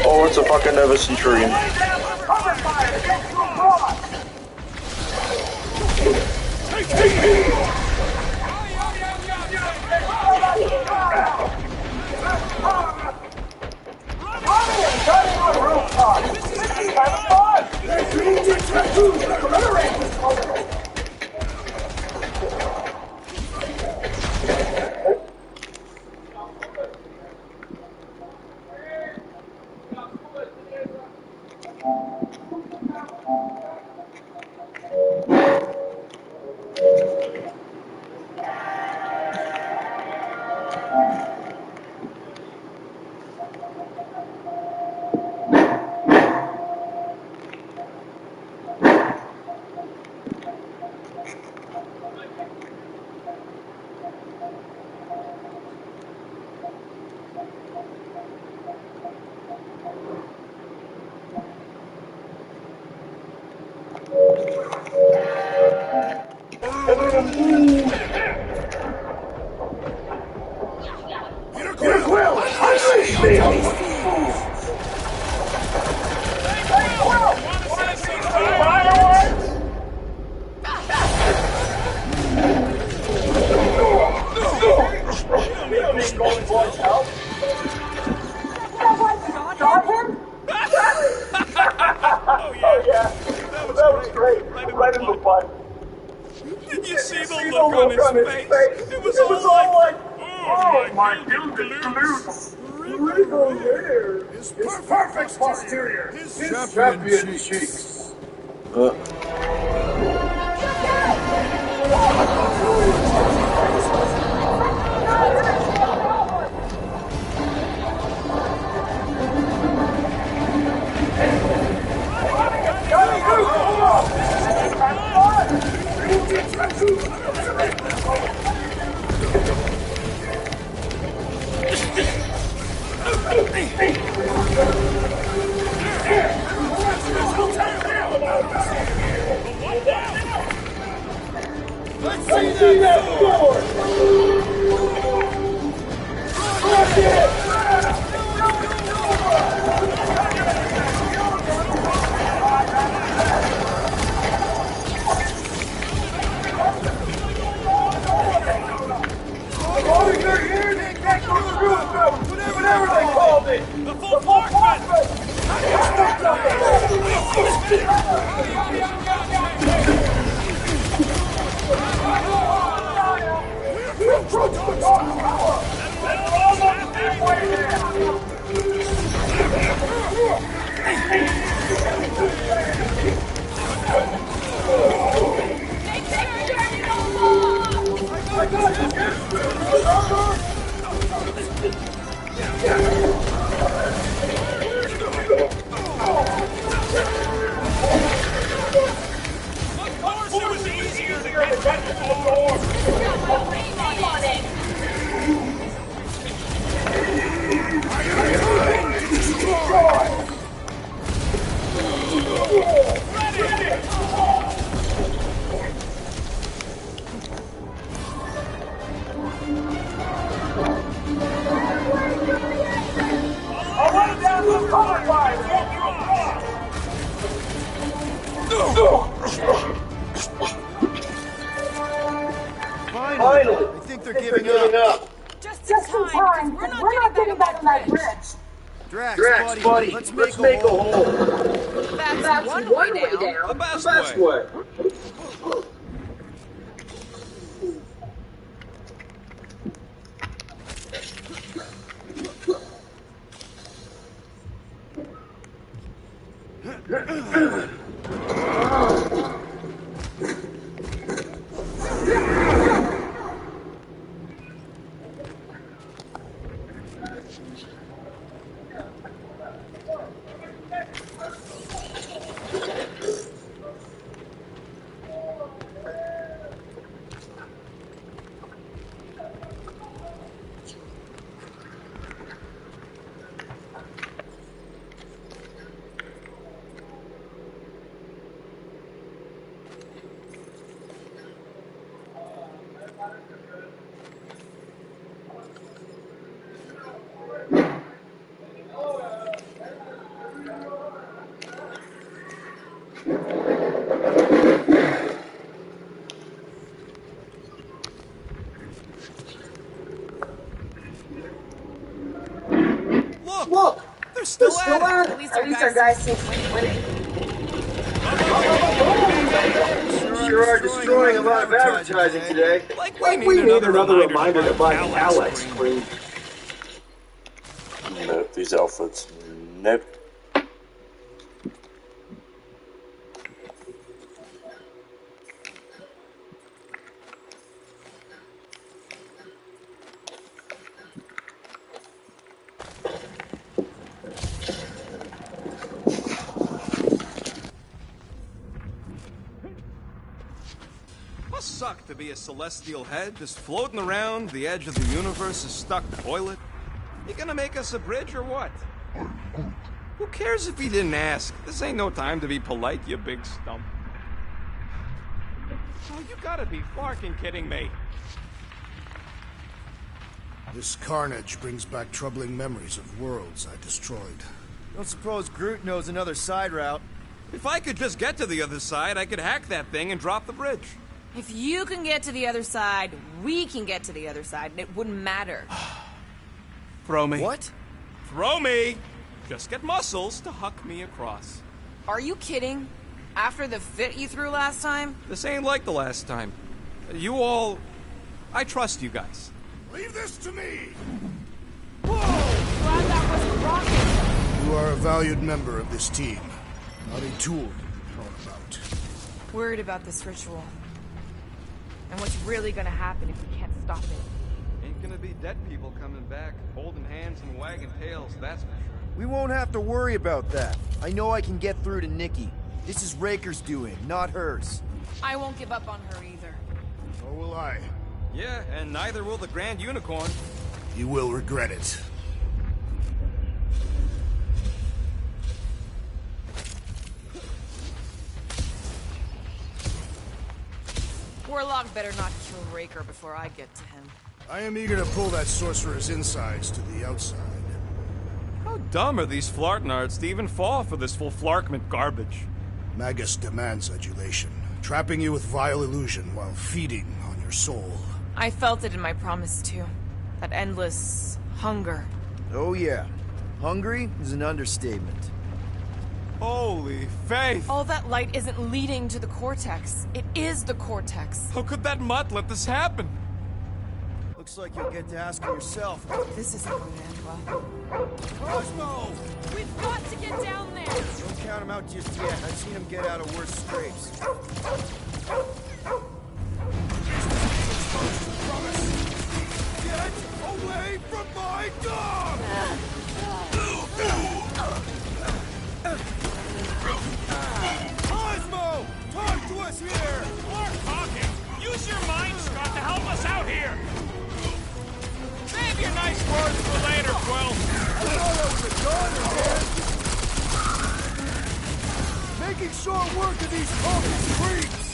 Oh, it's a fucking Nova Centurion. Peter Quill! Unleash me! Hey, Quill! Wanna see some fireworks? You don't need Golden Boy's help. Shot him? Oh yeah. That was great. Right in the butt. Did you see the look on his face? It was all like, oh my goodness, glutes. Wrinkle hair. His perfect posterior. His champion cheeks. Let's see that sword! Crush it! Whatever they called it! The full forfeit! Finally! I think they're giving up. Just in time, because we're not getting back on that bridge. Drax, buddy, let's make a hole. That's one way down. The best way. Look! They're still at it! At least our guys seem to be winning. Sure are destroying a lot of advertising today. Like we need another reminder to buy Alex cream. Nope, these outfits. Nope. Must suck to be a celestial head just floating around the edge of the universe, a stuck toilet. You gonna make us a bridge or what? Who cares if he didn't ask? This ain't no time to be polite, you big stump. Oh, you gotta be fucking kidding me. This carnage brings back troubling memories of worlds I destroyed. Don't suppose Groot knows another side route? If I could just get to the other side, I could hack that thing and drop the bridge. If you can get to the other side, we can get to the other side, and it wouldn't matter. Throw me. What? Throw me! Just get muscles to huck me across. Are you kidding? After the fit you threw last time? This ain't like the last time. You all... I trust you guys. Leave this to me! Whoa! Glad that wasn't rocket! You are a valued member of this team. Not a tool thrown about. Worried about this ritual. And what's really gonna happen if we can't stop it. Ain't gonna be dead people coming back, holding hands and wagging tails, that's for sure. We won't have to worry about that. I know I can get through to Nikki. This is Raker's doing, not hers. I won't give up on her either. Nor will I. Yeah, and neither will the Grand Unicorn. You will regret it. Warlock better not kill Raker before I get to him. I am eager to pull that sorcerer's insides to the outside. How dumb are these Flartnards to even fall for this full Flarkment garbage? Magus demands adulation, trapping you with vile illusion while feeding on your soul. I felt it in my promise too. That endless hunger. Oh yeah. Hungry is an understatement. Holy faith! All that light isn't leading to the Cortex. It is the Cortex. How could that mutt let this happen? Looks like you'll get to ask her yourself. This isn't going to end well. Cosmo! We've got to get down there! Don't count him out just yet. I've seen him get out of worse scrapes. Get away from my dog! Cosmo! Talk to us here! More talking! Use your mind, Scott, to help us out here! Save your nice words for later, Quill! I thought I was a goner, man! Making short work of these fucking freaks!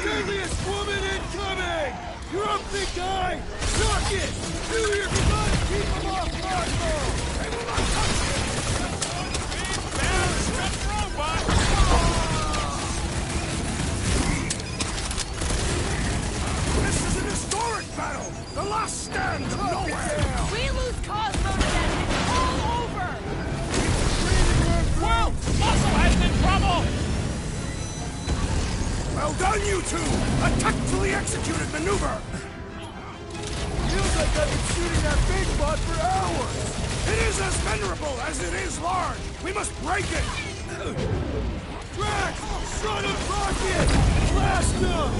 Deadliest woman incoming! You're up, big guy! Knock it! Do your good! Keep him off Cosmo! They will not touch you! Big bad script robot! This is an historic battle! The last stand of nowhere! We lose Cosmo to that, it's all over! Quill! Muscle has in trouble! Well done, you two! A tactfully executed maneuver! Feels like I've been shooting that big bot for hours! It is as venerable as it is large! We must break it! Drax! Son of Rocket! Blast him!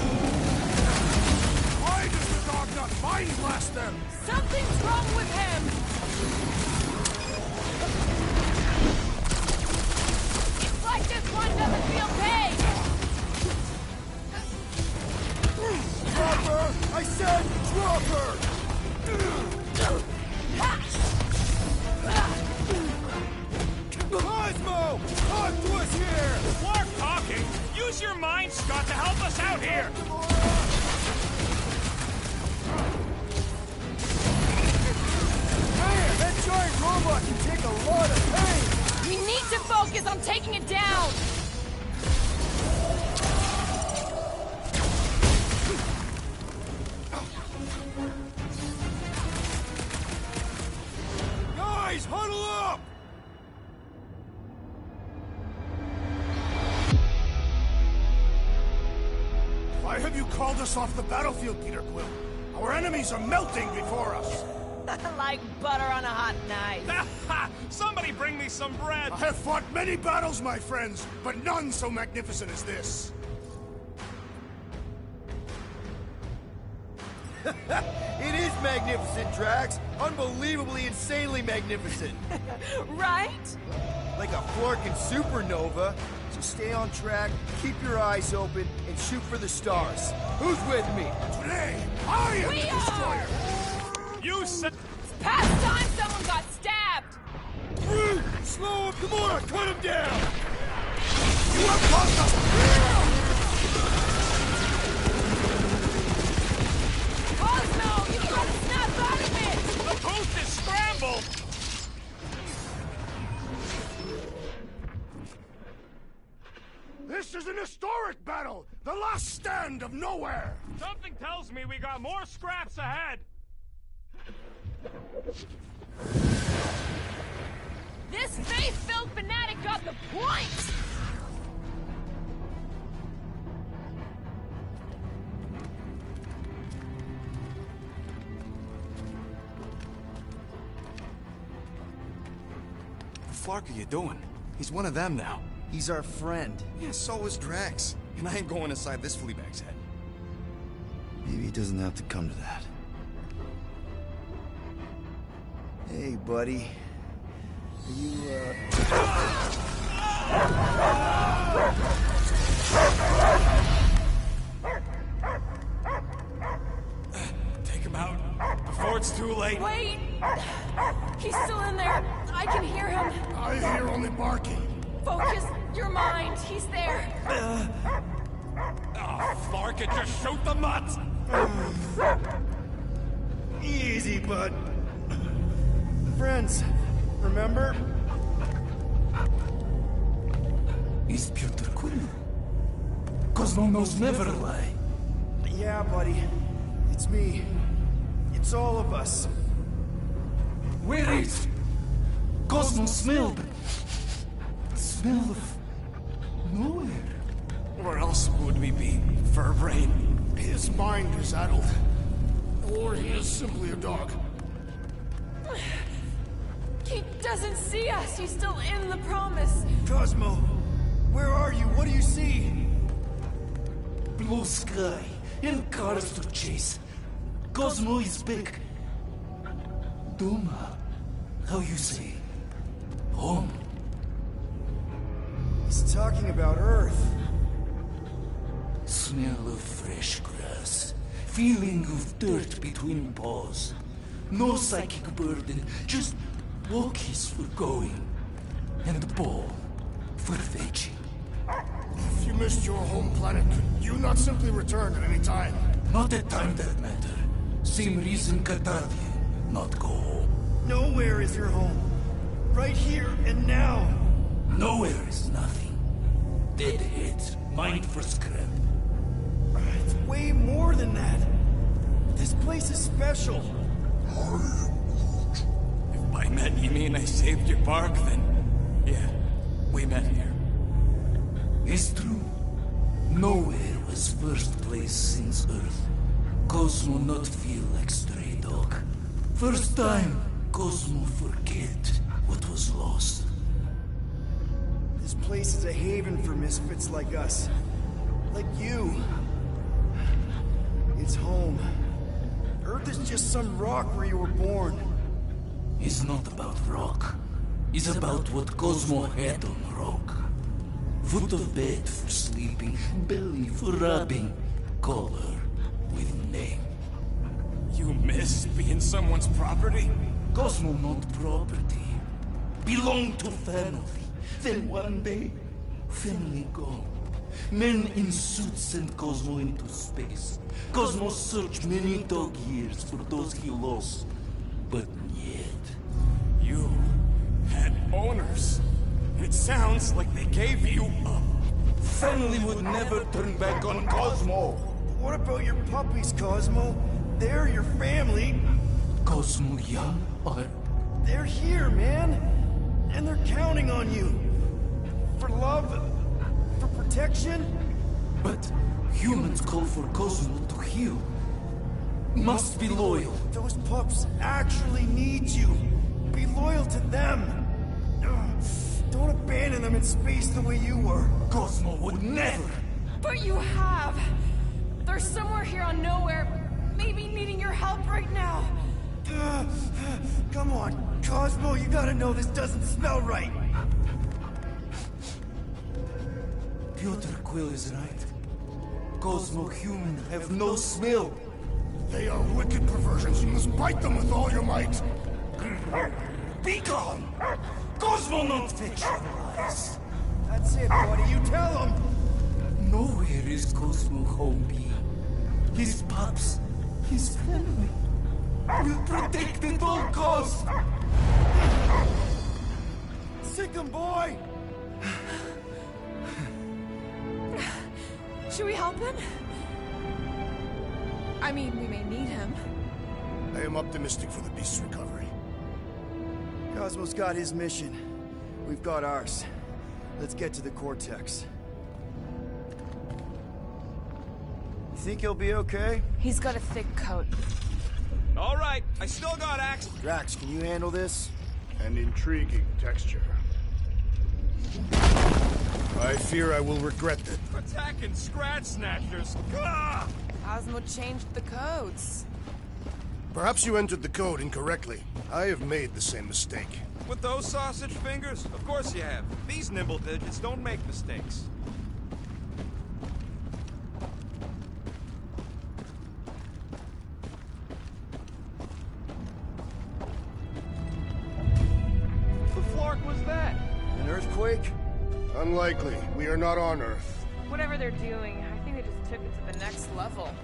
Why does the dog not mind blast them? Something's wrong with him! It's like this one doesn't feel pain! Drop her! I said drop her! Cosmo! Talk to us here! More talking! Use your mind, Scott, to help us out here! Man, that giant robot can take a lot of pain! We need to focus on taking it down! Guys, huddle up! Why have you called us off the battlefield, Peter Quill? Our enemies are melting before us! Like butter on a hot knife. Somebody bring me some bread! I have fought many battles, my friends, but none so magnificent as this. It is magnificent, Drax. Unbelievably, insanely magnificent. Right? Like a Flarkin supernova. So stay on track, keep your eyes open, and shoot for the stars. Who's with me? Today, I am the destroyer! You said... It's past time someone got stabbed! Groot! Slow him! Come on! Cut him down! You have caused us... This is an historic battle! The last stand of Nowhere! Something tells me we got more scraps ahead! This faith-filled fanatic got the point! What the fuck are you doing? He's one of them now. He's our friend. Yeah, so is Drax. And I ain't going inside this fleabag's head. Maybe it doesn't have to come to that. Hey, buddy. Are you, Take him out before it's too late. Wait! He's still in there. I can hear him. I hear only barking. Focus your mind. He's there. Oh, Flark, it just shoot the mutts! Easy, bud. Friends, remember? Is Peter Quill. Cosmo knows never lie. Yeah, buddy. It's me. It's all of us. Where is... Cosmo smelled... Smell of... nowhere. Where else would we be, Furbrain? His mind is addled. Or he is simply a dog. He doesn't see us. He's still in the promise. Cosmo, where are you? What do you see? Blue sky and cars to chase. Cosmo is back. Doma, how you say? Home. He's talking about Earth. Smell of fresh grass. Feeling of dirt between paws. No psychic burden, just walkies for going. And the ball for fetching. If you missed your home planet, could you not simply return at any time? Not at time that matter. Same reason Catavia not go home. Nowhere is your home. Right here and now. Nowhere is nothing. Dead heads, mind for scrap. It's way more than that. This place is special. If by met you mean I saved your bark, then... yeah, we met here. It's true. Nowhere was first place since Earth. Cosmo not feel like stray dog. First time, Cosmo forget what was lost. This place is a haven for misfits like us. Like you. It's home. Earth is just some rock where you were born. It's not about rock. It's about what Cosmo had on rock. Foot of bed for sleeping, belly for rubbing, color with name. You miss being someone's property? Cosmo not property. Belong to family. Then one day, family gone. Men in suits send Cosmo into space. Cosmo searched many dog years for those he lost. But yet... You had owners. It sounds like they gave you up. Family would never turn back on Cosmo. What about your puppies, Cosmo? They're your family. Cosmo young or... They're here, man. And they're counting on you. For love, for protection. But humans call for Cosmo to heal. Must be loyal. Those pups actually need you. Be loyal to them. Don't abandon them in space the way you were. Cosmo would never. But you have. They're somewhere here on Nowhere, maybe needing your help right now. Come on, Cosmo, you gotta know this doesn't smell right. Peter Quill is right. Cosmo human have no smell. They are wicked perversions. You must bite them with all your might. Be gone! Cosmo not fictionalized. That's it, buddy. You tell him. Nowhere is Cosmo home be. His pups, his family, will protect at all costs. Sick him, boy. Should we help him? I mean, we may need him. I am optimistic for the beast's recovery. Cosmo's got his mission. We've got ours. Let's get to the Cortex. You think he'll be okay? He's got a thick coat. All right, I still got access. Drax, can you handle this? An intriguing texture. I fear I will regret that. Attacking Scratch Snatchers. Gah! Cosmo changed the codes. Perhaps you entered the code incorrectly. I have made the same mistake. With those sausage fingers? Of course you have. These nimble digits don't make mistakes. The Flark was that? An earthquake? Unlikely. We are not on Earth. Whatever they're doing, I think they just took it to the next level.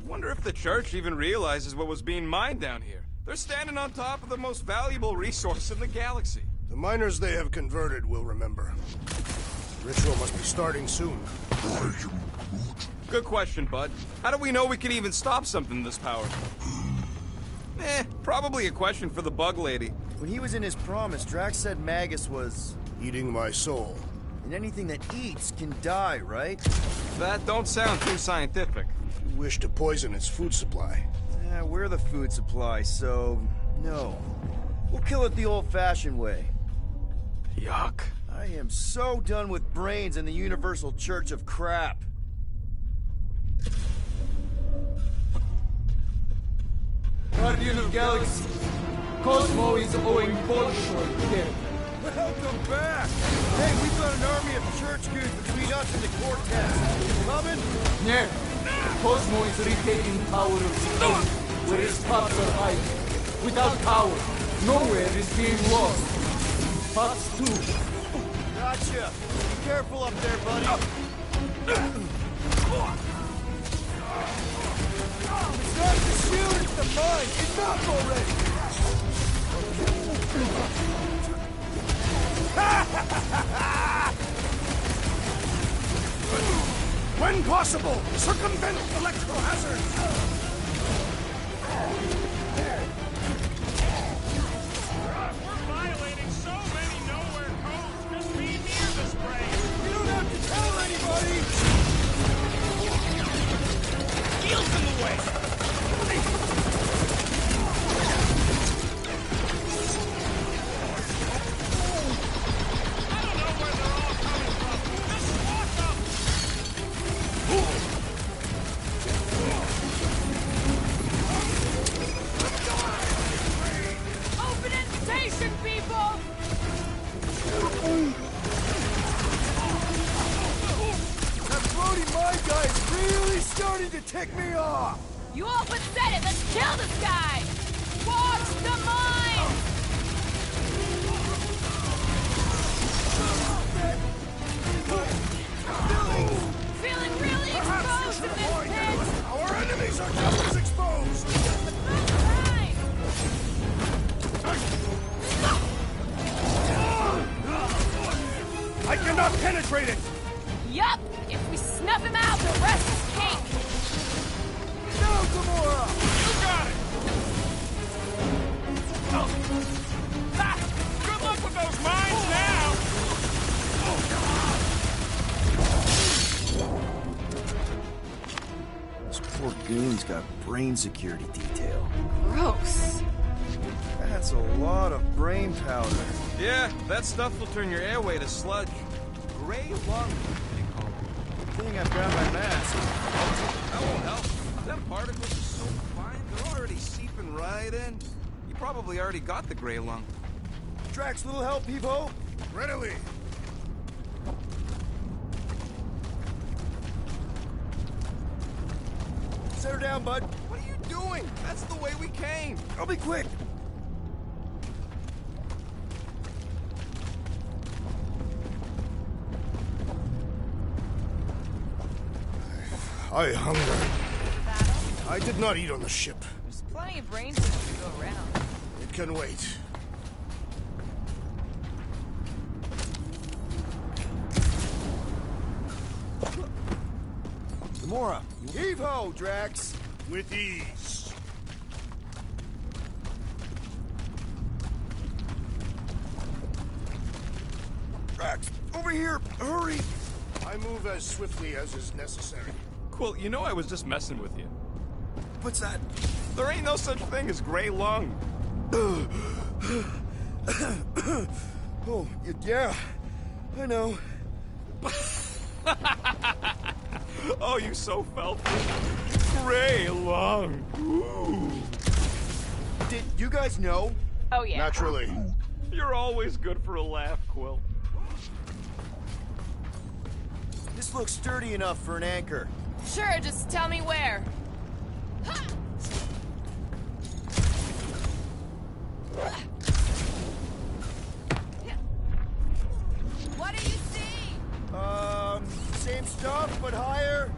Wonder if the church even realizes what was being mined down here. They're standing on top of the most valuable resource in the galaxy. The miners they have converted will remember. The ritual must be starting soon. Good question, bud. How do we know we can even stop something this powerful? Probably a question for the bug lady. When he was in his promise, Drax said Magus was... eating my soul. And anything that eats can die, right? That don't sound too scientific. You wish to poison its food supply. We're the food supply, so... no. We'll kill it the old-fashioned way. Yuck. I am so done with brains and the Universal Church of Crap. Guardian of Galaxies, Cosmo is owing Bolshoi dead. Welcome back! Hey, we've got an army of church goons between us and the Cortex. Coming? Yeah. Cosmo is retaking power of the earth, where his pups are hiding. Without power, nowhere is being lost. Pups too. Gotcha! Be careful up there, buddy. It's not the shield, it's the mine! Enough already! When possible, circumvent electrical hazards! We're violating so many nowhere codes just being near this place. You don't have to tell anybody! Shields in the way! Open invitation, people! That floaty mine guy is really starting to tick me off! You all but said it! Let's kill this guy! Watch the mine! Feeling really exposed in this pit! Our enemies are just as exposed! I cannot penetrate it! Yup! If we snuff him out, the rest is cake! No, Gamora! You got it! Ha! Good luck with those mines now! This poor goon's got brain security detail. Gross. That's a lot of brain powder. Yeah, that stuff will turn your airway to sludge. Gray lung, they call it. Good thing I've got my mask. That won't help. Them particles are so fine, they're already seeping right in. You probably already got the gray lung. Drax, little help, Peebo? Readily! Set her down, bud. What are you doing? That's the way we came. I'll be quick. I hunger. I did not eat on the ship. There's plenty of brain cells to go around. It can wait. Gamora, heave-ho, Drax! With ease. Drax, over here! Hurry! I move as swiftly as is necessary. Quill, you know I was just messing with you. What's that? There ain't no such thing as gray lung. Oh, yeah. I know. Oh, you so felt it. Gray lung. Ooh. Did you guys know? Oh, yeah. Naturally. You're always good for a laugh, Quill. This looks sturdy enough for an anchor. Sure, just tell me where. What do you see? Same stuff, but higher.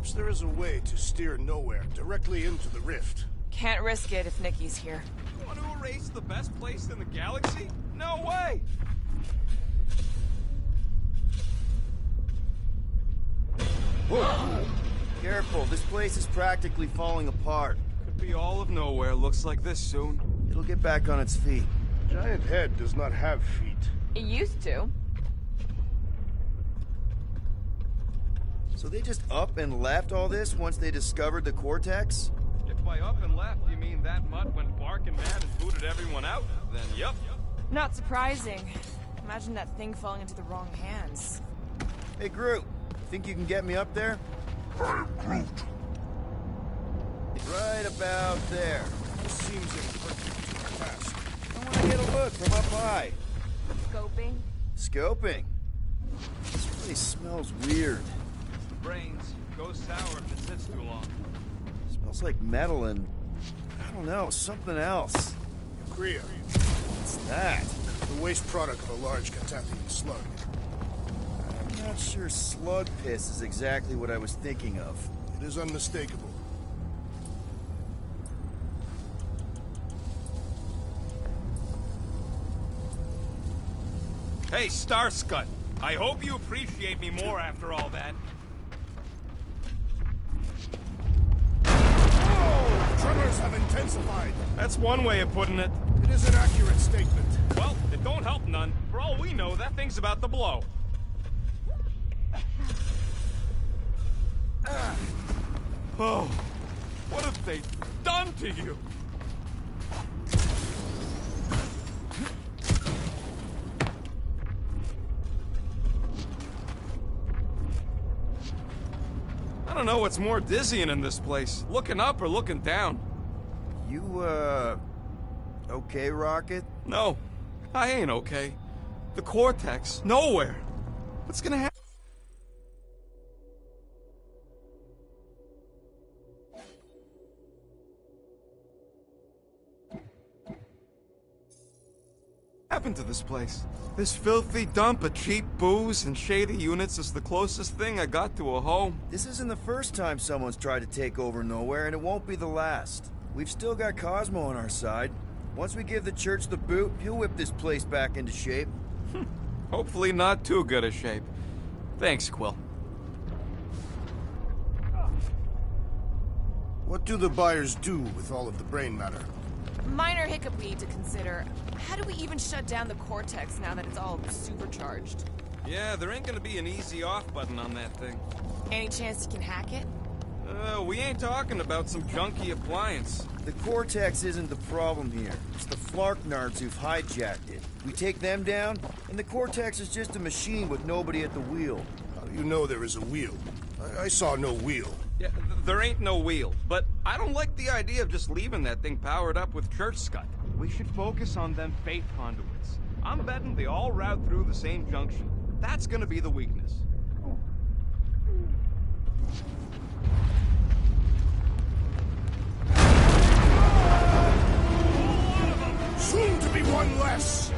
Perhaps there is a way to steer nowhere directly into the rift. Can't risk it if Nikki's here. You want to erase the best place in the galaxy? No way! Whoa. Careful, this place is practically falling apart. Could be all of nowhere. Looks like this soon. It'll get back on its feet. Giant head does not have feet. It used to. So they just up and left all this once they discovered the Cortex? If by up and left you mean that mutt went barking mad and booted everyone out, then yup. Not surprising. Imagine that thing falling into the wrong hands. Hey, Groot. Think you can get me up there? I am Groot. Right about there. This seems imperfect to our task. I want to get a look from up high. Scoping? Scoping? This place smells weird. Brains go sour if it sits too long. Smells like metal and, I don't know, something else. Kriya. What's that? The waste product of a large Catathian slug. I'm not sure slug piss is exactly what I was thinking of. It is unmistakable. Hey, Starscut. I hope you appreciate me more after all that. Oh! Tremors have intensified. That's one way of putting it. It is an accurate statement. Well, it don't help none. For all we know, that thing's about to blow. Oh, what have they done to you? I don't know what's more dizzying in this place, looking up or looking down. You, okay, Rocket? No, I ain't okay. The Cortex, nowhere. What's gonna happen? Happened to this place? This filthy dump of cheap booze and shady units is the closest thing I got to a home. This isn't the first time someone's tried to take over Nowhere, and it won't be the last. We've still got Cosmo on our side. Once we give the church the boot, he'll whip this place back into shape. Hopefully not too good a shape. Thanks, Quill. What do the buyers do with all of the brain matter? minor hiccup we need to consider. How do we even shut down the Cortex now that it's all supercharged? Yeah, there ain't gonna be an easy off button on that thing. Any chance you can hack it? We ain't talking about some junky appliance. The Cortex isn't the problem here. It's the Flarknards who've hijacked it. We take them down, and the Cortex is just a machine with nobody at the wheel. How do you know there is a wheel? I saw no wheel. Yeah, there ain't no wheel, but I don't like the idea of just leaving that thing powered up with church scud. We should focus on them fate conduits. I'm betting they all route through the same junction. That's gonna be the weakness. Soon to be one less!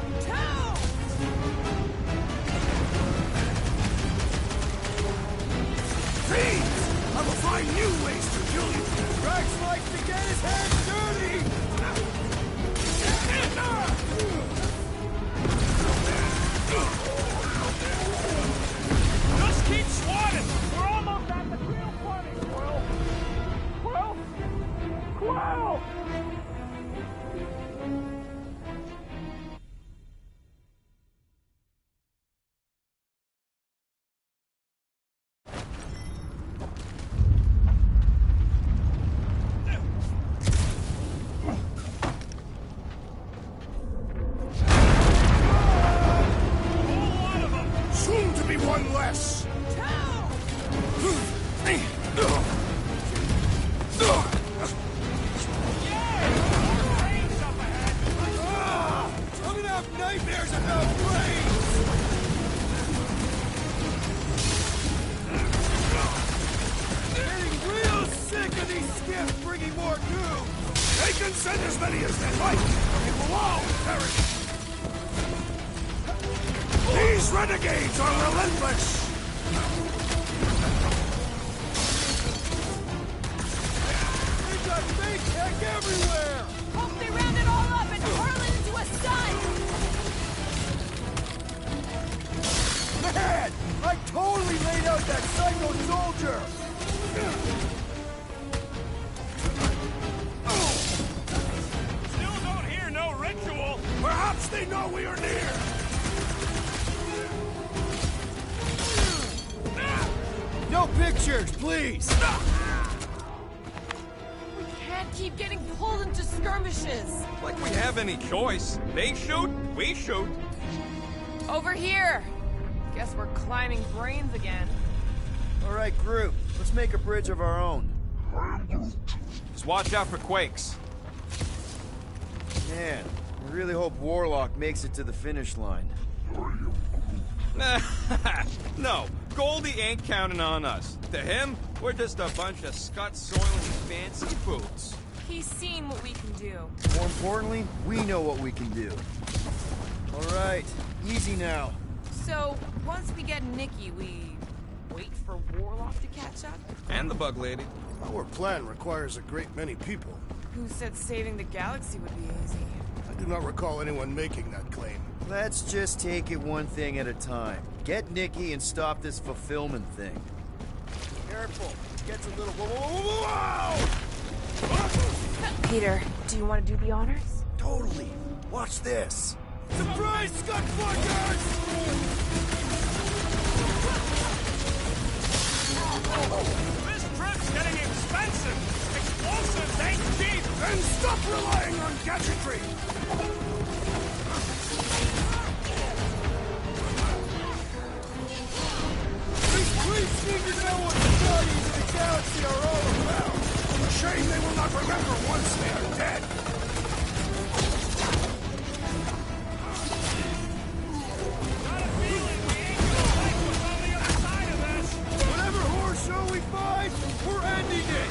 Thieves! I will find new ways to kill you! Rex likes to get his hands dirty! Just keep swatting! We're almost at the Creel 20, Quill! Quill? Quill! Soon to be one less! I'm gonna have nightmares about brains! Getting real sick of these skips bringing more goo! They can send as many as they like! They will all perish! These renegades are relentless! They've got fake tech everywhere! Hope they round it all up and hurl it into a sun! Man! I totally laid out that psycho soldier! Still don't hear no ritual! Perhaps they know we are near! No pictures, please! We can't keep getting pulled into skirmishes. Like we have any choice. They shoot, we shoot. Over here. Guess we're climbing brains again. All right, group. Let's make a bridge of our own. Just watch out for quakes. Man, I really hope Warlock makes it to the finish line. No, Goldie ain't counting on us. To him, we're just a bunch of scut-soiling fancy boots. He's seen what we can do. More importantly, we know what we can do. All right, easy now. So, once we get Nikki, we wait for Warlock to catch up? And the bug lady. Our plan requires a great many people. Who said saving the galaxy would be easy? I do not recall anyone making that claim. Let's just take it one thing at a time. Get Nikki and stop this fulfillment thing. Careful, it gets a little... Whoa! Peter, do you want to do the honors? Totally. Watch this. Surprise, Scud Fuckers! This trip's getting expensive! Explosives ain't cheap! Then stop relying on gadgetry! These creeps need to know what the guardians of the galaxy are all about! Shame they will not remember once they are dead! Got a feeling we ain't gonna like what's on the other side of this! Whatever horror show we find, we're ending it!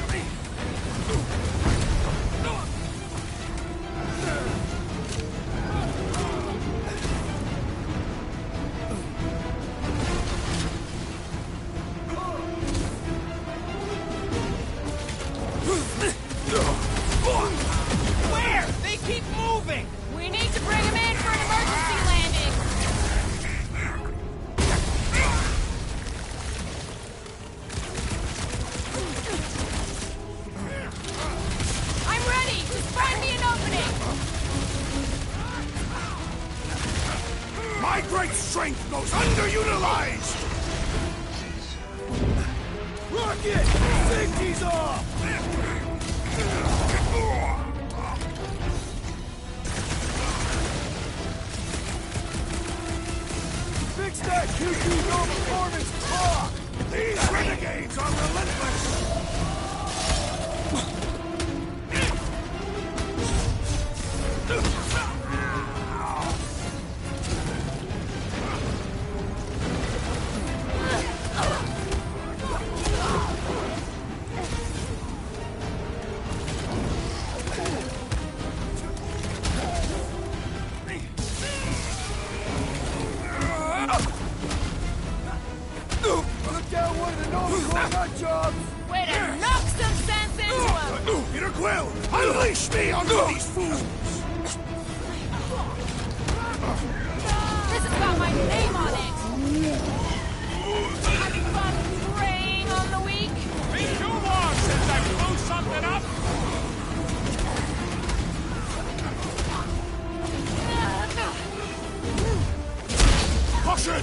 Where? They keep moving! We need to bring him in for an emergency landing! I'm ready! Just find me an opening! My great strength goes underutilized! Rocket! Safety's off! Fix that QQ no performance clock! These renegades are relentless! Took down one of the Nova Corps nut jobs! Way to knock some sense into him! Peter Quill, unleash me on these fools! This has got my name on it! Having fun preying on the weak? Been too long since I blew something up! Caution!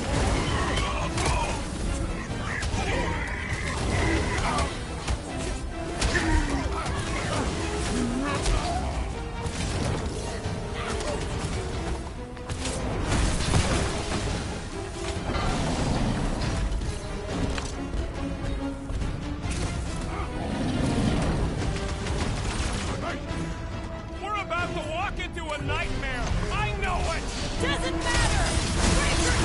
We're about to walk into a nightmare! I know it! Doesn't matter! Breaker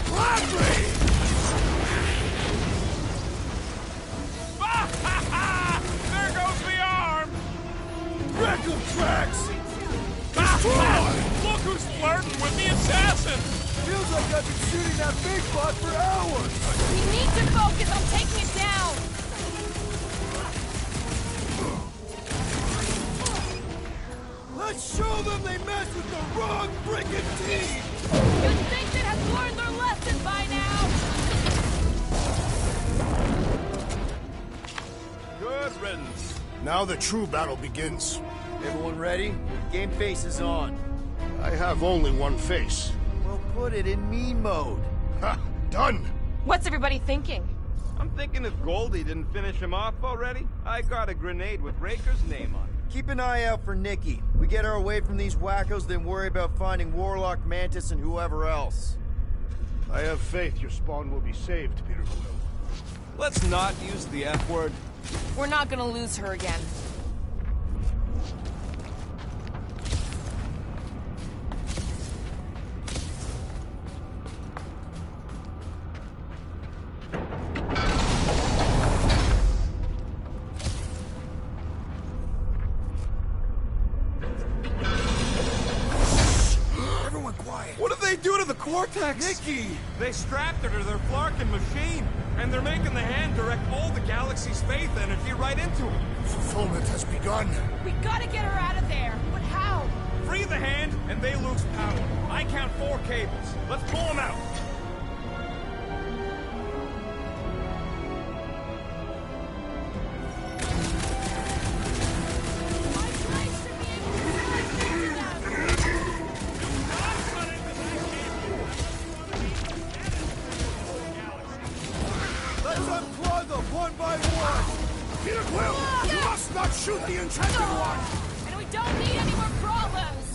Gladly! There goes the arm! Wreck 'em tracks! Look who's flirting with the assassin! Feels like I've been shooting that big butt for hours! We need to focus on taking it down! Let's show them they mess with the wrong freaking team! You'd think they'd have learned their lesson by now! Good riddance. Now the true battle begins. Everyone ready? Game face is on. I have only one face. Well, put it in mean mode. Ha! Done! What's everybody thinking? I'm thinking if Goldie didn't finish him off already, I got a grenade with Raker's name on it. Keep an eye out for Nikki. We get her away from these wackos, then worry about finding Warlock, Mantis, and whoever else. I have faith your spawn will be saved, Peter Quill. Let's not use the F word. We're not gonna lose her again. Everyone quiet! What did they do to the Cortex? Nikki! They strapped her to their Flarkin machine, and they're making the hand direct all the galaxy's faith energy right into it. Fulfillment has begun. We gotta get her out of there! But how? Free the hand, and they lose power. I count 4 cables. Let's pull them out. Let's unplug them one by one! Peter Quill, you must not shoot the enchanted one! And we don't need any more problems!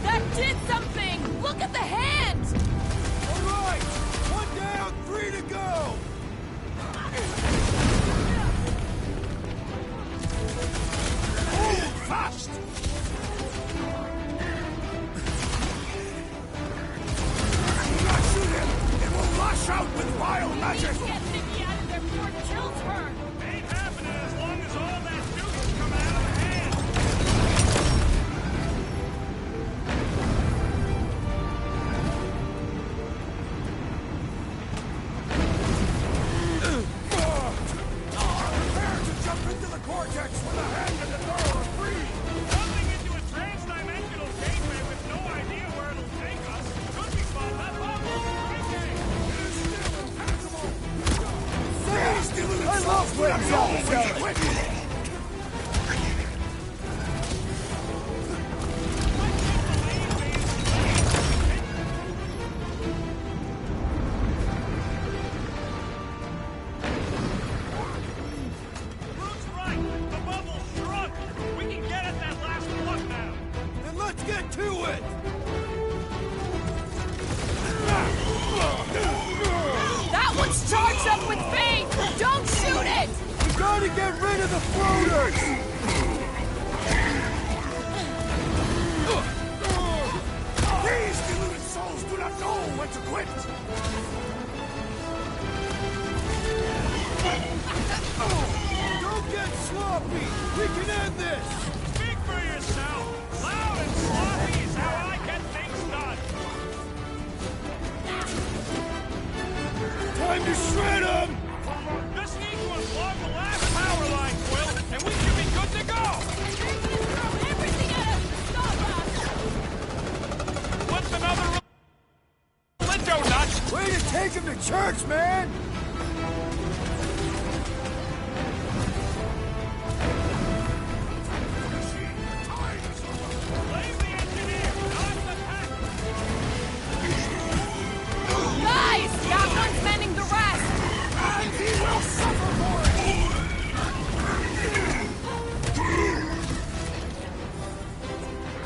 That did something! Look at the hand! All right! One down, 3 to go! Hold fast! Do not shoot him! It will lash out with vile magic! Get Nikki out of there before it kills her! Ain't happening as long as all that juice is coming out of the hand! flames out, That one's charged up with pain! Don't shoot it! We gotta get rid of the floaters! These deluded souls do not know when to quit! Don't get sloppy! We can end this! Speak for yourself! Loud and sloppy is how I get things done! Time to shred them! Just need to unplug the last power line, Quill, and we should be good to go! Throw everything at us! Stop us! What's another Linjo nuts? Way to take him to church, man! Guys! That one's mending the rest! And he will suffer for it!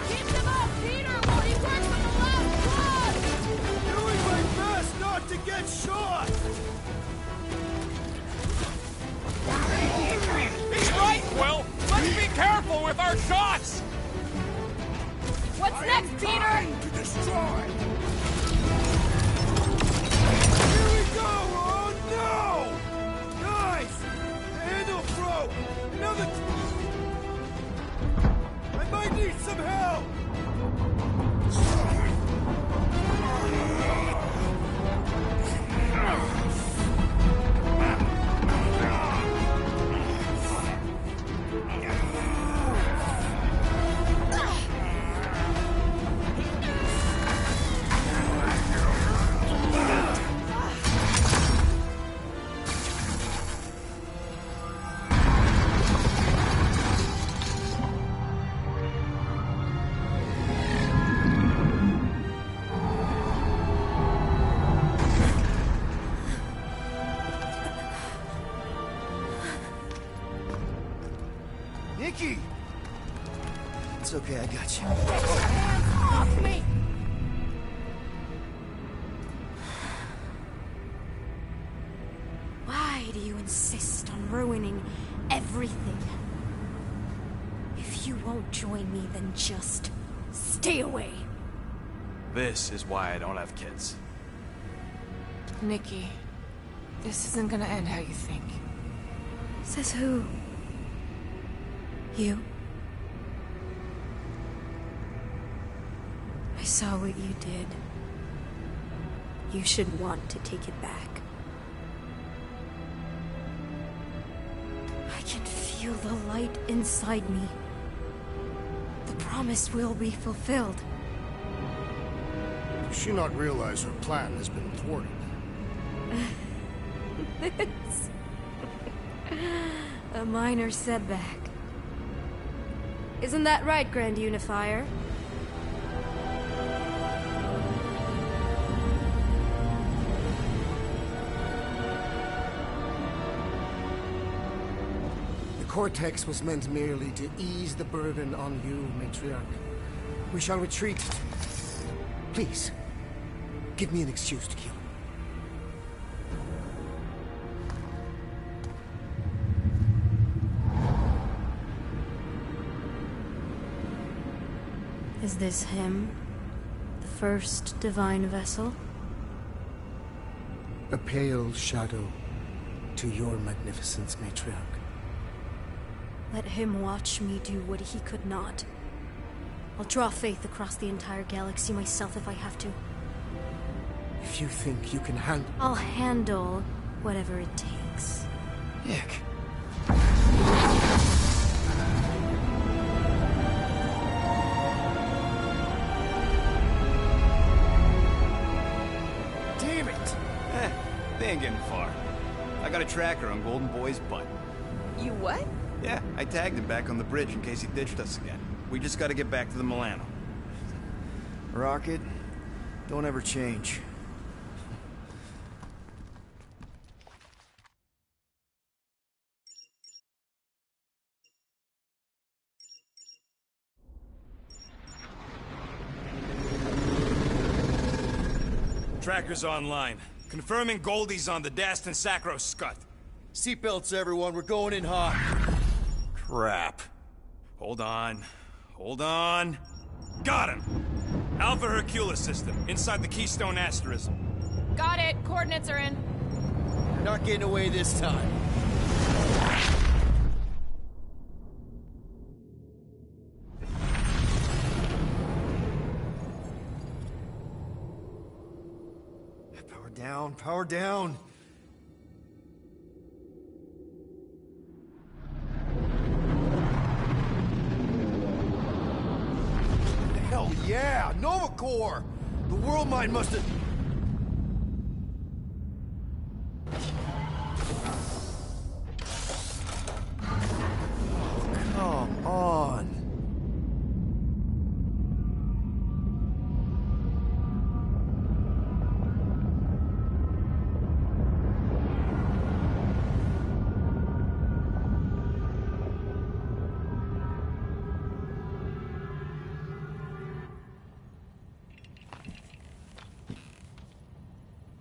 Keep them up, Peter, while he works on the last one! Doing my best not to get shot! He's right, Quill! Let's be careful with our shots! What's next, Peter? To destroy! Here we go! Oh no! Guys! The handle broke! Another... I might need some help! Nikki! It's okay, I got you. Hands off me! Why do you insist on ruining everything? If you won't join me, then just stay away. This is why I don't have kids. Nikki, this isn't gonna end how you think. Says who? You? I saw what you did. You should want to take it back. I can feel the light inside me. The promise will be fulfilled. Does she not realize her plan has been thwarted? This... A minor setback. Isn't that right, Grand Unifier? The Cortex was meant merely to ease the burden on you, Matriarch. We shall retreat. Please, give me an excuse to kill. Is this him? The first divine vessel? A pale shadow to your magnificence, Matriarch. Let him watch me do what he could not. I'll draw faith across the entire galaxy myself if I have to. If you think you can handle... I'll handle whatever it takes. Nick. Damn it! They ain't getting far. I got a tracker on Golden Boy's butt. You what? Yeah, I tagged him back on the bridge in case he ditched us again. We just gotta get back to the Milano. Rocket, don't ever change. Tracker's online. Confirming Goldie's on the Dastan Sacro Scut. Seatbelts, everyone. We're going in hot. Crap. Hold on. Hold on. Got him! Alpha Hercules system, inside the Keystone Asterism. Got it. Coordinates are in. You're not getting away this time. Power down, power down. Hell yeah! Nova Corps! The World Mine must have... Come on.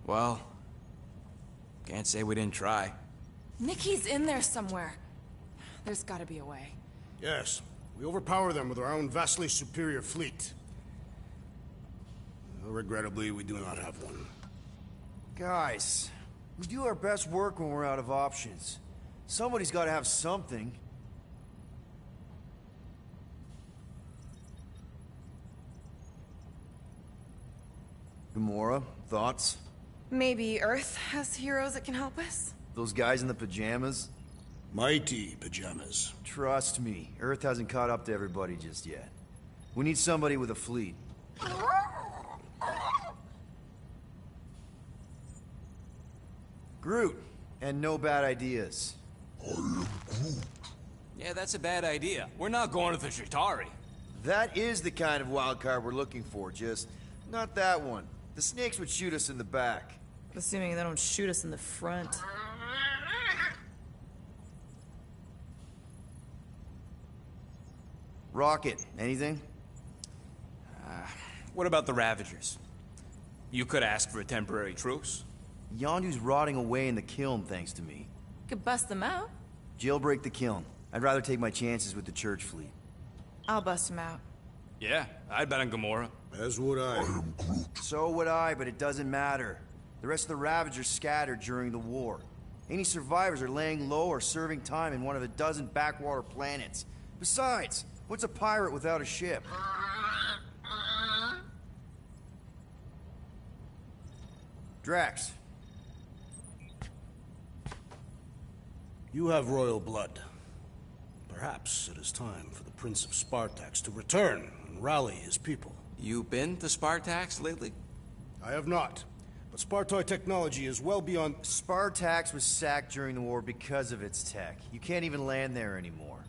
Well, can't say we didn't try. Nikki's in there somewhere. There's gotta be a way. Yes. We overpower them with our own vastly superior fleet. Regrettably, we do not have one. Guys, we do our best work when we're out of options. Somebody's gotta have something. Gamora, thoughts? Maybe Earth has heroes that can help us? Those guys in the pajamas? Mighty pajamas. Trust me, Earth hasn't caught up to everybody just yet. We need somebody with a fleet. Groot, and no bad ideas. Yeah, that's a bad idea. We're not going to the Chitauri. That is the kind of wild card we're looking for, just not that one. The snakes would shoot us in the back. Assuming they don't shoot us in the front. Rocket, anything? What about the Ravagers? You could ask for a temporary truce. Yondu's rotting away in the kiln thanks to me. Could bust them out. Jailbreak the kiln. I'd rather take my chances with the church fleet. I'll bust them out. Yeah, I'd bet on Gamora. As would I. So would I, but it doesn't matter. The rest of the Ravagers scattered during the war. Any survivors are laying low or serving time in one of a dozen backwater planets. Besides, what's a pirate without a ship? Drax. You have royal blood. Perhaps it is time for the Prince of Spartax to return and rally his people. You been to Spartax lately? I have not. But Spartoid technology is well beyond... Spartax was sacked during the war because of its tech. You can't even land there anymore.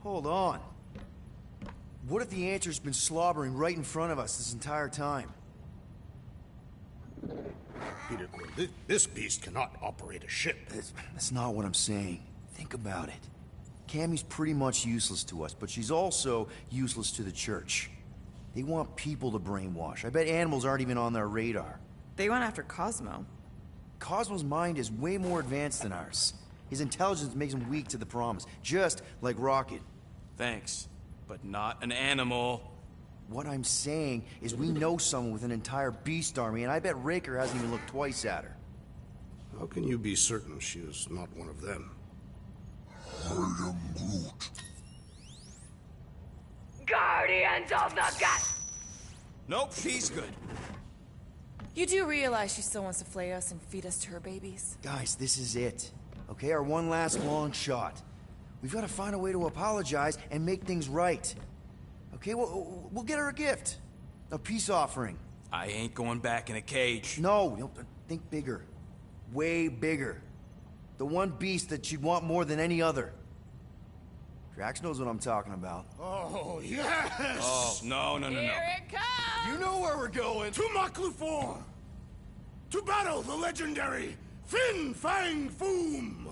Hold on. What if the answer's been slobbering right in front of us this entire time? Peter Quill, this beast cannot operate a ship. That's not what I'm saying. Think about it. Cammy's pretty much useless to us, but she's also useless to the church. They want people to brainwash. I bet animals aren't even on their radar. They went after Cosmo. Cosmo's mind is way more advanced than ours. His intelligence makes him weak to the promise, just like Rocket. Thanks, but not an animal. What I'm saying is we know someone with an entire beast army, and I bet Raker hasn't even looked twice at her. How can you be certain she is not one of them? I am Groot. Guardians of the Gut! Nope, she's good. You do realize she still wants to flay us and feed us to her babies? Guys, this is it. Okay, our one last long shot. We've got to find a way to apologize and make things right. Okay, we'll get her a gift. A peace offering. I ain't going back in a cage. No, think bigger. Way bigger. The one beast that she'd want more than any other. Drax knows what I'm talking about. Oh, yes! Oh, no. Here it comes! You know where we're going. To Maklufor! To battle the legendary Fin Fang Foom!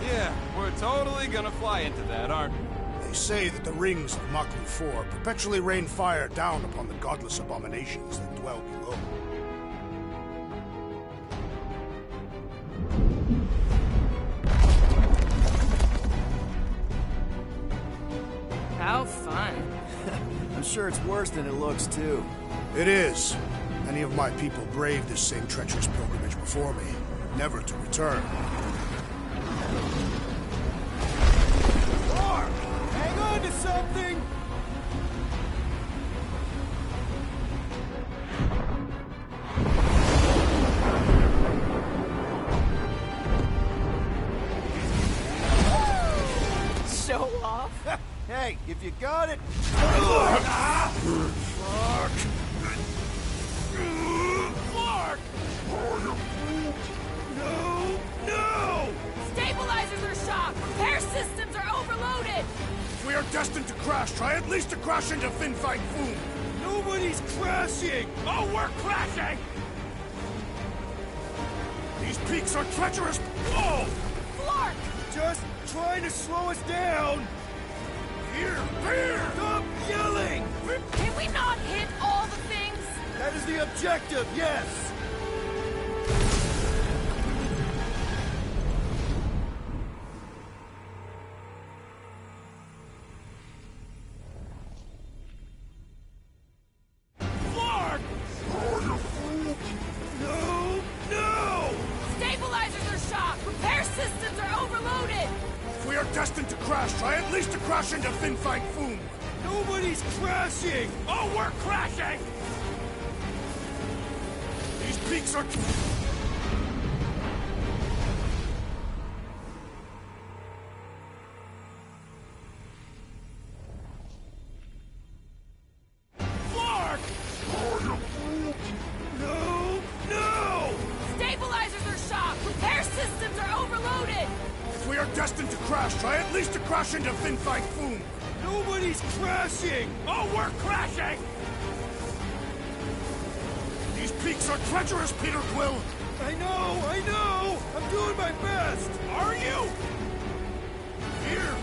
Yeah, we're totally gonna fly into that, aren't we? They say that the rings of Maklufor perpetually rain fire down upon the godless abominations that dwell below. How fun. I'm sure it's worse than it looks, too. It is. Many of my people braved this same treacherous pilgrimage before me, never to return. Mark! Hang on to something! Show off. Hey, if you got it... Mark! No! Stabilizers are shot! Repair systems are overloaded! If we are destined to crash, try at least to crash into Fin Fang Foom! Nobody's crashing! Oh, we're crashing! These peaks are treacherous! Whoa! Flark! Just trying to slow us down! Fear! Stop yelling! Can we not hit all the things? That is the objective, yes! Flark! No! Stabilizers are shot! Repair systems are overloaded! If we are destined to crash, try at least to crash into Fin Fang Foom! Nobody's crashing! Oh, we're crashing! These peaks are... Flark! No! Stabilizers are shot! Repair systems are overloaded! If we are destined to crash, try at least to crash into Fin Fang Foom! Nobody's crashing! Oh, we're crashing! These peaks are treacherous, Peter Quill! I know! I'm doing my best! Are you? Fear!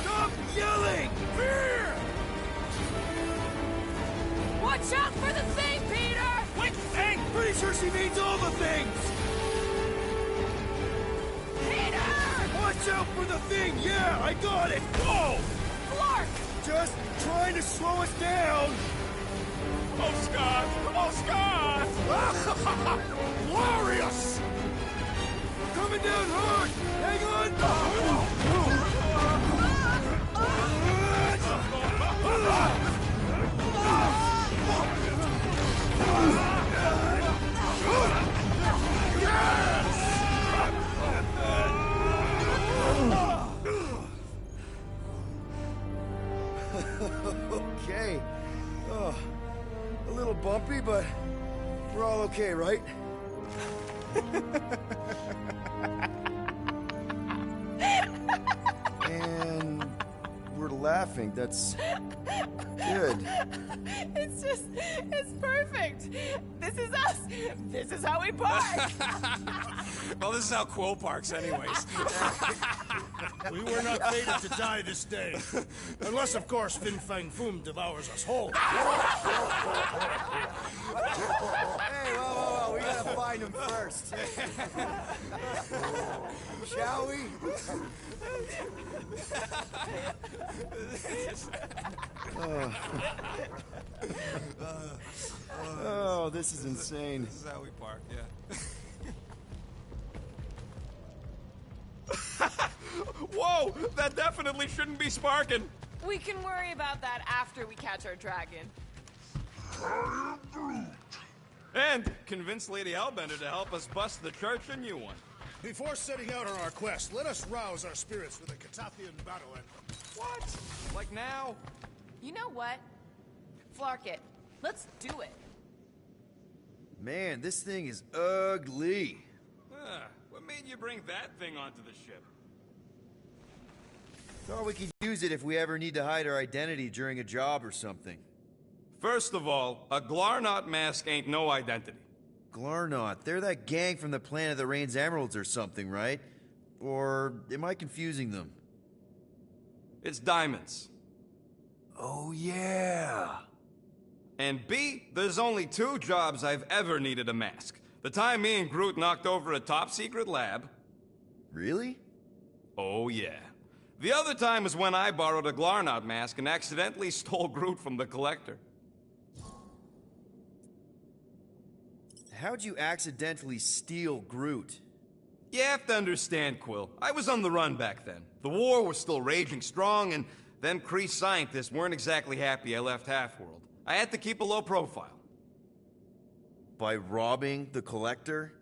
Stop yelling! Fear! Watch out for the thing, Peter! Which thing? Pretty sure she means all the things! Peter! Watch out for the thing! Yeah, I got it! Whoa! Flark! Just trying to slow us down! Oh, Scott! Oh, Scott! Glorious! Coming down hard! Hang Okay. Oh, a little bumpy, but we're all okay, right? And we're laughing. That's good. It's perfect. This is us. This is how we park. Well, this is how Quill parks anyways. We were not fated to die this day. Unless, of course, Fin Fang Foom devours us whole. Hey, whoa. We gotta find him first. Shall we? Oh, this is insane. This is how we park, yeah. Whoa! That definitely shouldn't be sparking. We can worry about that after we catch our dragon. And convince Lady Hellbender to help us bust the church a new one. Before setting out on our quest, let us rouse our spirits with a Catathian battle anthem. What? Like now? You know what? Flark it. Let's do it. Man, this thing is ugly. What made you bring that thing onto the ship? Thought we could use it if we ever need to hide our identity during a job or something. First of all, a Glarnot mask ain't no identity. Glarnot, they're that gang from the planet that rains emeralds or something, right? Or am I confusing them? It's diamonds. Oh, yeah. And B, there's only 2 jobs I've ever needed a mask. The time me and Groot knocked over a top-secret lab. Really? Oh, yeah. The other time was when I borrowed a Glarnot mask and accidentally stole Groot from the Collector. How'd you accidentally steal Groot? You have to understand, Quill. I was on the run back then. The war was still raging strong, and them Kree scientists weren't exactly happy I left Half-World. I had to keep a low profile. By robbing the Collector?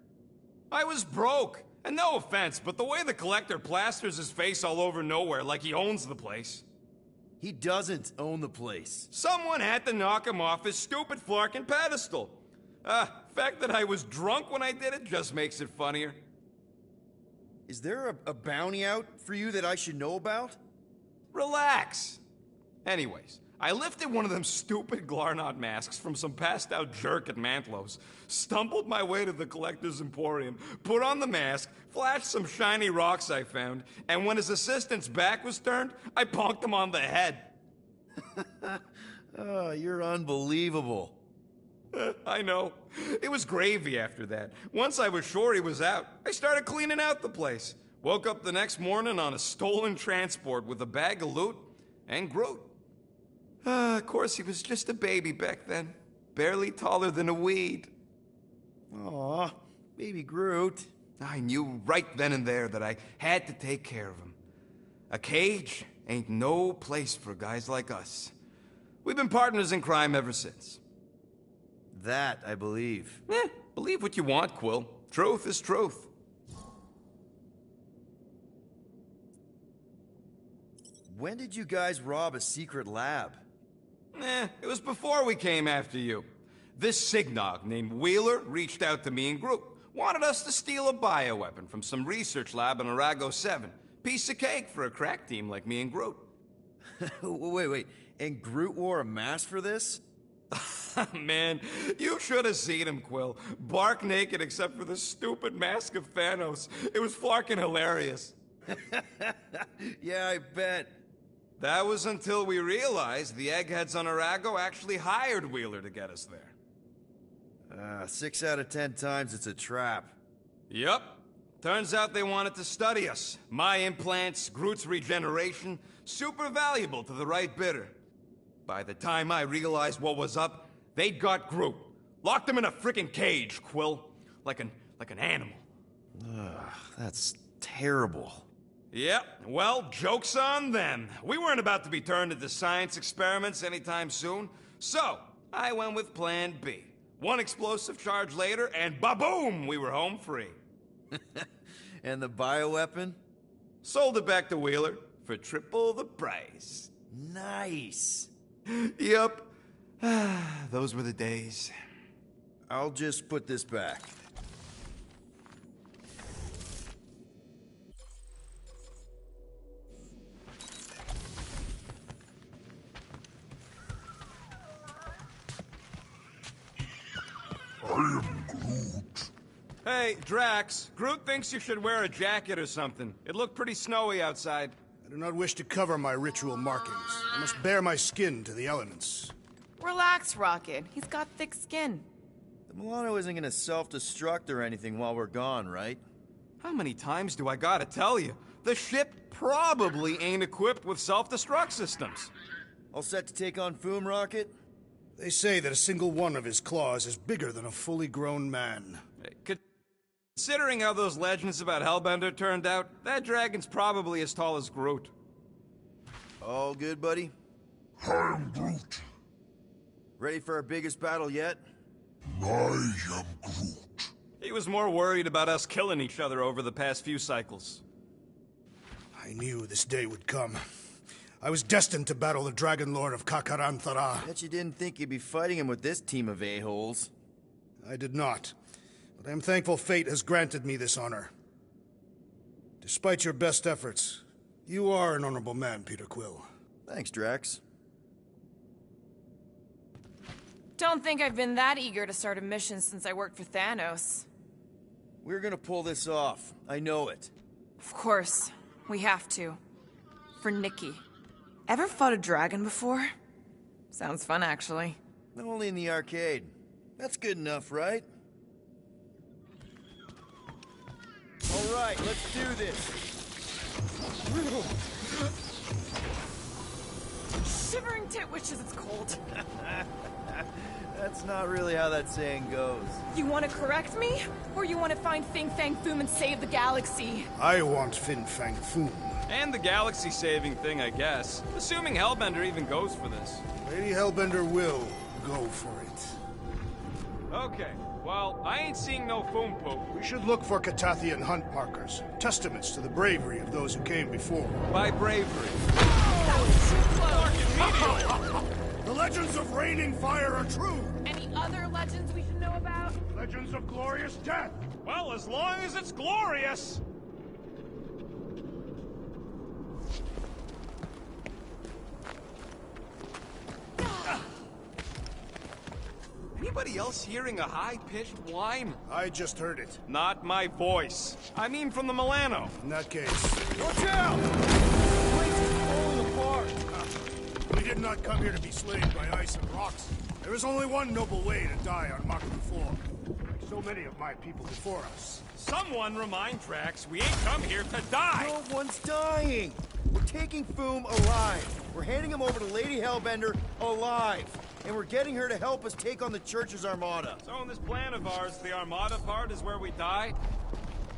I was broke. And no offense, but the way the Collector plasters his face all over nowhere like he owns the place. He doesn't own the place. Someone had to knock him off his stupid flarkin' pedestal. Fact that I was drunk when I did it just makes it funnier. Is there a bounty out for you that I should know about? Relax. Anyways, I lifted one of them stupid Glarnot masks from some passed-out jerk at Mantlos, stumbled my way to the Collector's Emporium, put on the mask, flashed some shiny rocks I found, and when his assistant's back was turned, I bonked him on the head. Oh, you're unbelievable. I know. It was gravy after that. Once I was sure he was out, I started cleaning out the place. Woke up the next morning on a stolen transport with a bag of loot and Groot. Of course, he was just a baby back then. Barely taller than a weed. Aw, baby Groot. I knew right then and there that I had to take care of him. A cage ain't no place for guys like us. We've been partners in crime ever since. That, I believe. Believe what you want, Quill. Truth is truth. When did you guys rob a secret lab? It was before we came after you. This Signog named Wheeler reached out to me and Groot. Wanted us to steal a bioweapon from some research lab in Arago 7. Piece of cake for a crack team like me and Groot. Wait. And Groot wore a mask for this? Man, you should have seen him, Quill. Bark naked except for the stupid mask of Thanos. It was flarkin' hilarious. Yeah, I bet. That was until we realized the eggheads on Arago actually hired Wheeler to get us there. 6 out of 10 times it's a trap. Yup. Turns out they wanted to study us. My implants, Groot's regeneration, super valuable to the right bidder. By the time I realized what was up, they'd got Groot. Locked him in a frickin' cage, Quill. Like an animal. That's terrible. Yep, well, joke's on them. We weren't about to be turned into science experiments anytime soon, so I went with Plan B. One explosive charge later, and ba-boom, we were home free. And the bioweapon? Sold it back to Wheeler for triple the price. Nice. Yep. Those were the days. I'll just put this back. I am Groot. Hey, Drax, Groot thinks you should wear a jacket or something. It looked pretty snowy outside. I do not wish to cover my ritual markings. I must bare my skin to the elements. Relax, Rocket. He's got thick skin. The Milano isn't gonna self-destruct or anything while we're gone, right? How many times do I gotta tell you? The ship probably ain't equipped with self-destruct systems. All set to take on Foom, Rocket? They say that a single one of his claws is bigger than a fully grown man. Could Considering how those legends about Hellbender turned out, that dragon's probably as tall as Groot. All good, buddy? I'm Groot. Ready for our biggest battle yet? I am Groot. He was more worried about us killing each other over the past few cycles. I knew this day would come. I was destined to battle the Dragon Lord of Kakaranthara. Bet you didn't think you'd be fighting him with this team of a-holes. I did not. But I am thankful fate has granted me this honor. Despite your best efforts, you are an honorable man, Peter Quill. Thanks, Drax. Don't think I've been that eager to start a mission since I worked for Thanos. We're gonna pull this off. I know it. Of course. We have to. For Nikki. Ever fought a dragon before? Sounds fun, actually. Only in the arcade. That's good enough, right? All right, let's do this. Shivering tit wishes it's cold. That's not really how that saying goes. You want to correct me? Or you want to find Fin Fang Foom and save the galaxy? I want Fin Fang Foom. And the galaxy-saving thing, I guess. Assuming Hellbender even goes for this. Lady Hellbender will go for it. Okay, well, I ain't seeing no foom poop. We should look for Catathian hunt markers, testaments to the bravery of those who came before. By bravery. The legends of raining fire are true! Any other legends we should know about? Legends of glorious death! Well, as long as it's glorious! Anybody else hearing a high-pitched whine? I just heard it. Not my voice. I mean from the Milano. In that case... Watch out! The place is falling apart! We did not come here to be slain by ice and rocks. There is only one noble way to die on Makalu 4. Like so many of my people before us. Someone remind Drax we ain't come here to die! No one's dying! We're taking Foom alive. We're handing him over to Lady Hellbender alive. And we're getting her to help us take on the Church's Armada. So in this plan of ours, the Armada part is where we die?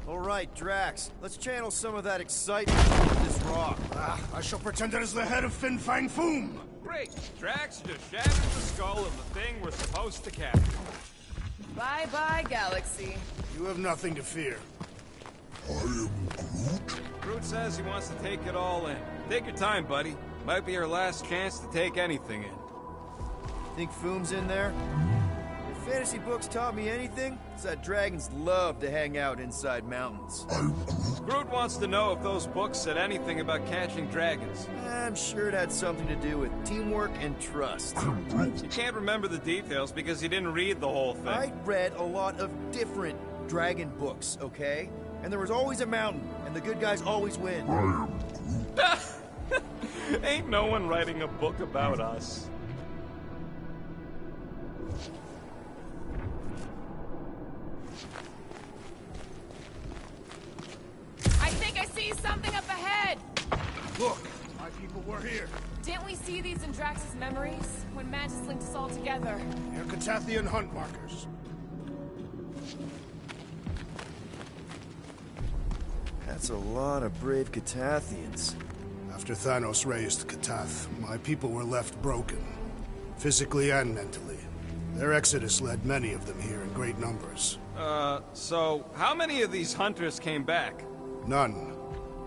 All right, Drax. Let's channel some of that excitement into this rock. I shall pretend it is the head of Fin Fang Foom. Great. Drax just shattered the skull of the thing we're supposed to capture. Bye-bye, Galaxy. You have nothing to fear. I am Groot? Groot says he wants to take it all in. Take your time, buddy. Might be our last chance to take anything in. Think Foom's in there? If fantasy books taught me anything, it's that dragons love to hang out inside mountains. Groot wants to know if those books said anything about catching dragons. I'm sure it had something to do with teamwork and trust. You can't remember the details because you didn't read the whole thing. I read a lot of different dragon books, okay? And there was always a mountain, and the good guys always win. Ain't no one writing a book about us. I think I see something up ahead! Look, my people were here. Didn't we see these in Drax's memories? When Mantis linked us all together? They're Catathian hunt markers. That's a lot of brave Catathians. After Thanos raised Katath, my people were left broken, physically and mentally. Their exodus led many of them here in great numbers. So how many of these hunters came back? None.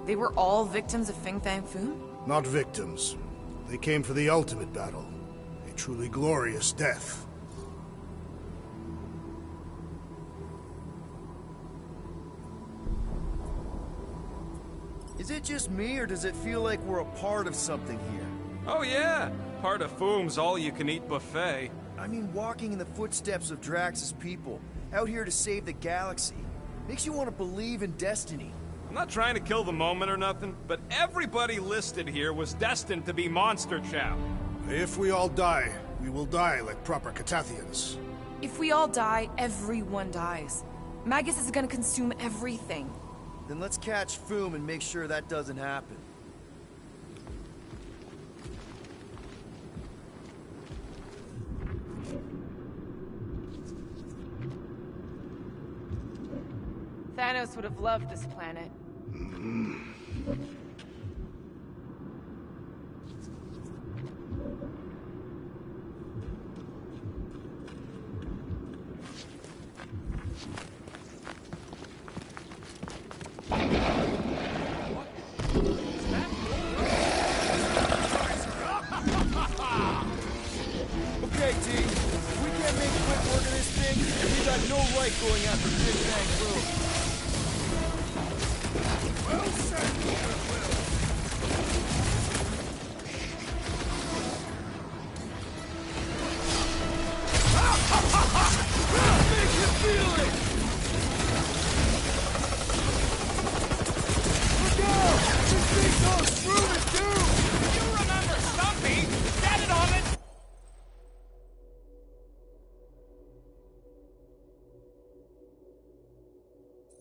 They were all victims of Fin Fang Foom? Not victims. They came for the ultimate battle. A truly glorious death. Is it just me, or does it feel like we're a part of something here? Oh yeah, part of Foom's all-you-can-eat buffet. I mean, walking in the footsteps of Drax's people, out here to save the galaxy, makes you want to believe in destiny. I'm not trying to kill the moment or nothing, but everybody listed here was destined to be Monster Chow. If we all die, we will die like proper Catathians. If we all die, everyone dies. Magus is gonna consume everything. Then let's catch Foom and make sure that doesn't happen. Thanos would have loved this planet. Okay, team. If we can't make quick work of this thing, we got no right going after Big Bang Boom. Well said, Peter Quill. How make you feel it? Look out! This thing goes through it, too! You remember Stumpy? Get it on it!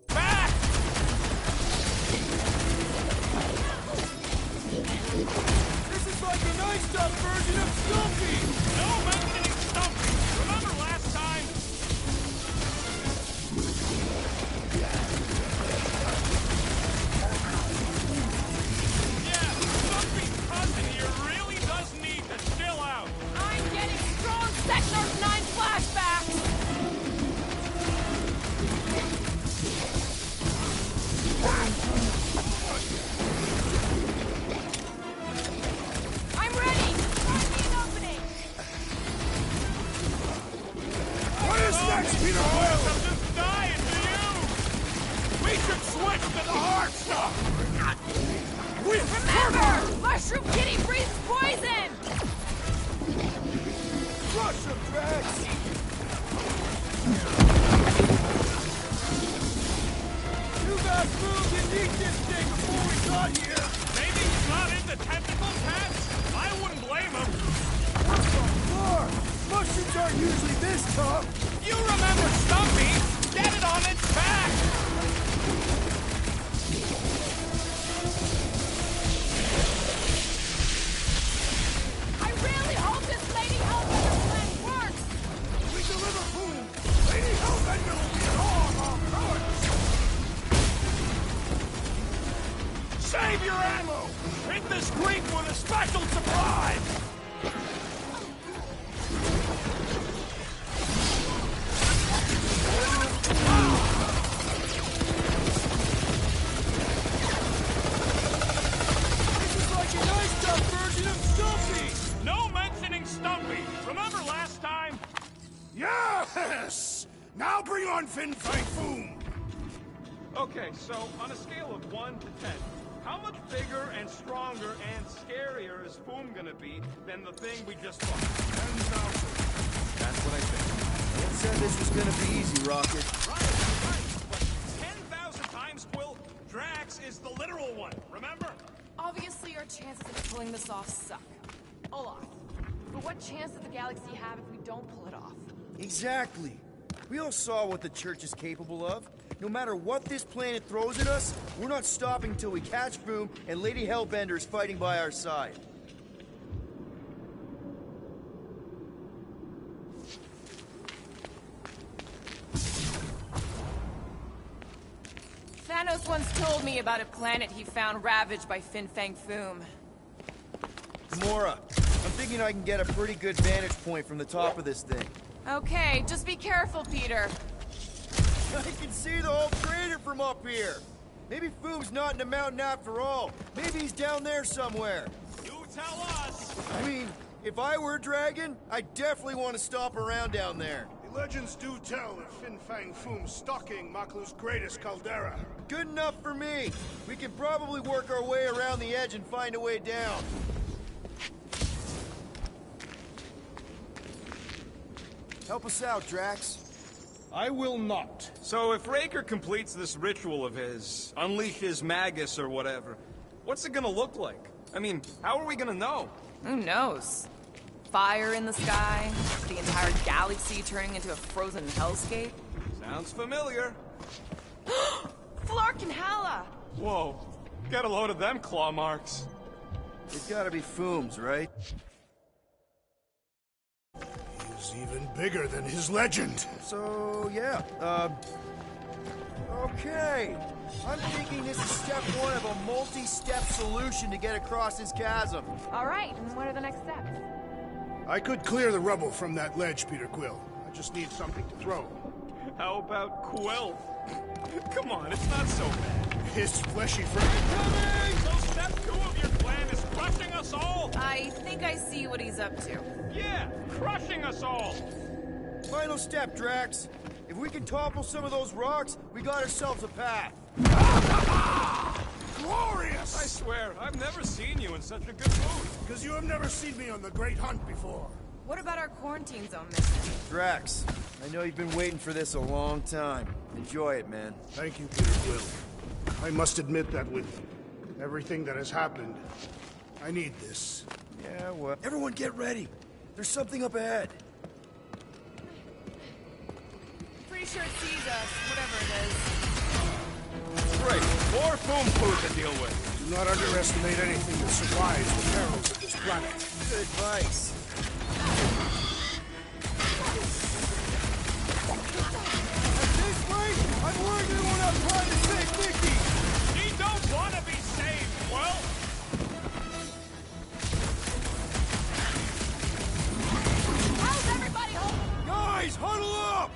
Back! This is like a nice up version of Stumpy! No mentioning Stumpy! Remember last time? Yeah, Stumpy's cousin here really does need to chill out. I'm getting strong Sector 9 flashbacks! I'm ready! Find me an opening! What is next, Peter I'm Quill? just dying to you! We should switch to the hard stuff! Remember! Mushroom Kitty breathes poison! Crush him, Drax! You guys moved and eat this thing before we got here! Maybe he's not into tentacle cats? I wouldn't blame him. What the fuck? Mushrooms aren't usually this tough! You remember Stumpy? Get it on its back! I really hope this Lady Hellbender plan works! We deliver food. Lady Hellbender will be all our courage. Save your ammo! Hit this creek with a special surprise! This is like a nice up version of Stumpy! No mentioning Stumpy! Remember last time? Yes! Now bring on Fin Fang Foom. Okay, so on a scale of 1 to 10, how much bigger and stronger and scarier is Boom gonna be than the thing we just fought? 10,000. That's what I think. No one said this was gonna be easy, Rocket. Right. But 10,000 times, Quill, Drax is the literal one, remember? Obviously, our chances of pulling this off suck. A lot. But what chance does the galaxy have if we don't pull it off? Exactly. We all saw what the Church is capable of. No matter what this planet throws at us, we're not stopping till we catch Boom and Lady Hellbender is fighting by our side. Thanos once told me about a planet he found ravaged by Fin Fang Foom. Gamora, I'm thinking I can get a pretty good vantage point from the top of this thing. Okay, just be careful, Peter. I can see the whole crater from up here. Maybe Foom's not in the mountain after all. Maybe he's down there somewhere. You tell us! I mean, if I were a dragon, I'd definitely want to stop around down there. The legends do tell of Fin Fang Foom stalking Maklu's greatest caldera. Good enough for me. We can probably work our way around the edge and find a way down. Help us out, Drax. I will not. So if Raker completes this ritual of his, unleashes Magus or whatever, what's it gonna look like? I mean, how are we gonna know? Who knows? Fire in the sky? The entire galaxy turning into a frozen hellscape? Sounds familiar. Flark and Hala! Whoa, get a load of them claw marks. It's gotta be Foom's, right? He's even bigger than his legend. So, yeah, Okay. I'm thinking this is step one of a multi-step solution to get across this chasm. All right, and what are the next steps? I could clear the rubble from that ledge, Peter Quill. I just need something to throw. How about Quill? Come on, it's not so bad. His fleshy friend. Coming! So step 2 of your plan is crushing us all? I think I see what he's up to. Yeah, crushing us all! Final step, Drax. If we can topple some of those rocks, we got ourselves a path. Glorious! I swear, I've never seen you in such a good mood. Because you have never seen me on the Great Hunt before. What about our quarantine zone mission? Drax, I know you've been waiting for this a long time. Enjoy it, man. Thank you, Peter Quill. I must admit that with everything that has happened, I need this. Yeah, well... Everyone get ready. There's something up ahead. Pretty sure it sees us, whatever it is. Great, more foam food to deal with. Do not underestimate anything that survives the perils of this planet. Good advice. At this rate, I'm worried we won't have time to save Nikki. She don't want to be saved, well. How's everybody holding? Guys, huddle up!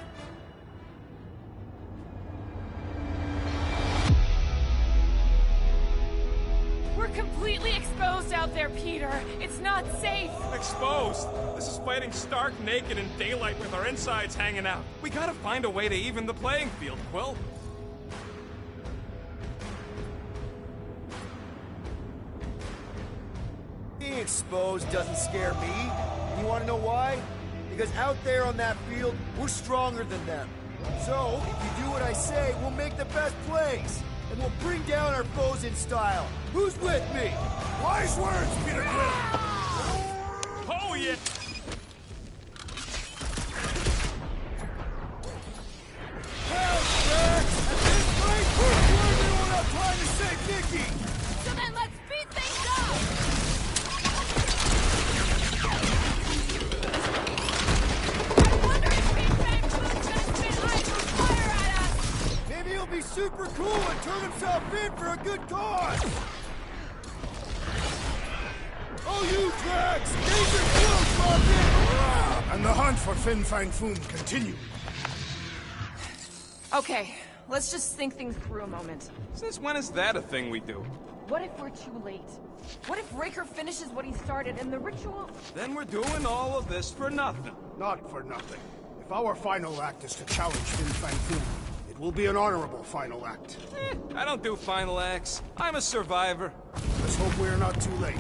We're completely exposed out there, Peter. It's not safe. Exposed? This is fighting stark naked in daylight with our insides hanging out. We gotta find a way to even the playing field, Quill. Being exposed doesn't scare me. You want to know why? Because out there on that field, we're stronger than them. So, if you do what I say, we'll make the best plays. And we'll bring down our foes in style. Who's with me? Wise words, Peter Quill! Oh, yeah! Hell, Drax! At this rate, we're sure we won't have time to save Nikki! So then let's speed things up! I wonder if Big Bang Boom's gonna spit ice or fire at us! Maybe he'll be super cool and turn himself in for a good cause! Oh, you Drax! Danger close, Rocket! And the hunt for Fin Fang Foom continues. Okay, let's just think things through a moment. Since when is that a thing we do? What if we're too late? What if Raker finishes what he started and the ritual... Then we're doing all of this for nothing. Not for nothing. If our final act is to challenge Fin Fang Foom, it will be an honorable final act. I don't do final acts. I'm a survivor. Let's hope we're not too late.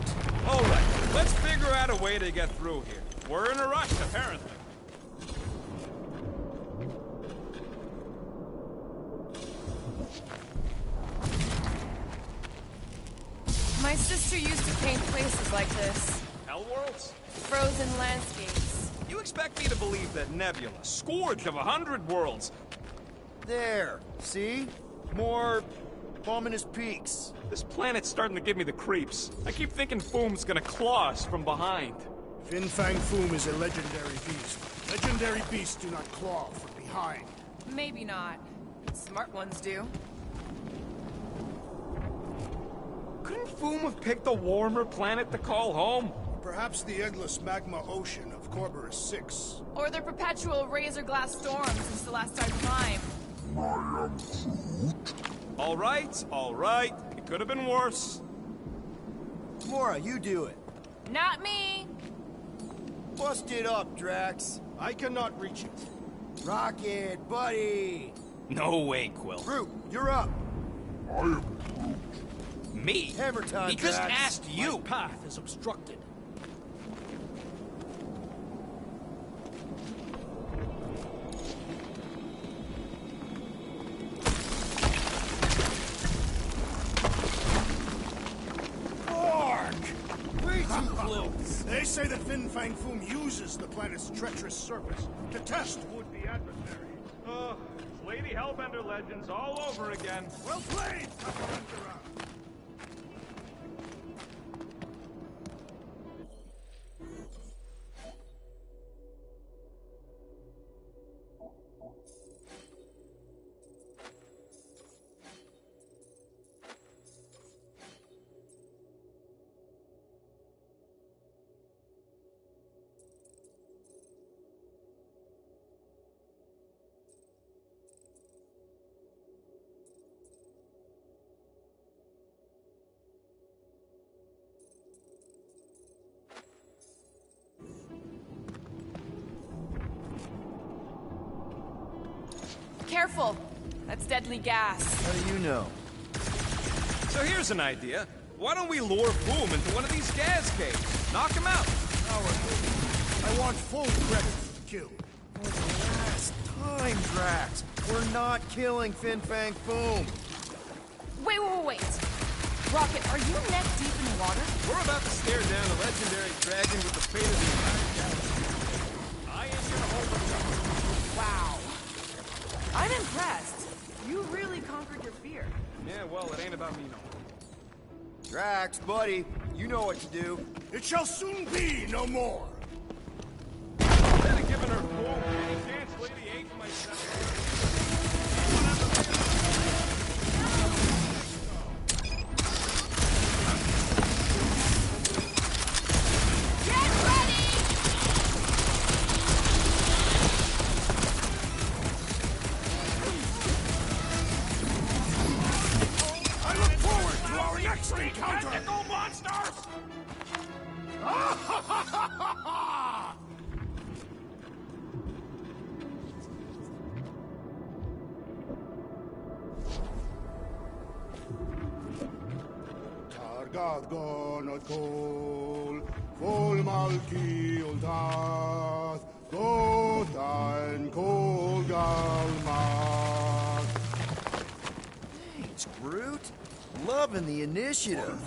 All right, let's figure out a way to get through here. We're in a rush, apparently. My sister used to paint places like this. Hellworlds? Frozen landscapes. You expect me to believe that Nebula, scourge of 100 worlds... There, see? More ominous peaks. This planet's starting to give me the creeps. I keep thinking Foom's gonna claw us from behind. Fin Fang Foom is a legendary beast. Legendary beasts do not claw from behind. Maybe not. Smart ones do. Couldn't Foom have picked a warmer planet to call home? Perhaps the endless magma ocean of Corborus 6. Or their perpetual razor glass storms since the last time time. All right. It could have been worse. Mora, you do it. Not me! Bust it up, Drax. I cannot reach it. Rocket, buddy! No way, Quill. Groot, you're up. Me? Hammer time, He just Drax. asked you. My path is obstructed. Way too close. They say that Fin Fang Foom uses the planet's treacherous surface to test would-be adversaries. Lady Hellbender legends all over again. Well played, Taparantara! careful. That's deadly gas. How do you know? So here's an idea. Why don't we lure Boom into one of these gas caves? Knock him out. I want full credit for the kill. For the last time, Drax. We're not killing Fin Fang Foom. Wait. Rocket, are you neck deep in the water? We're about to stare down a legendary dragon with the fate of the entire galaxy. I ain't gonna hold it up. Wow. I'm impressed. You really conquered your fear. Yeah, well, it ain't about me no more. Drax, buddy, you know what to do. It shall soon be no more. Instead of giving her Boom any chance, Lady ate myself. Tentacle monsters! Targad gonot kol, kol malki uldath, gotain kol galmat. Thanks, Groot. Loving the initiative.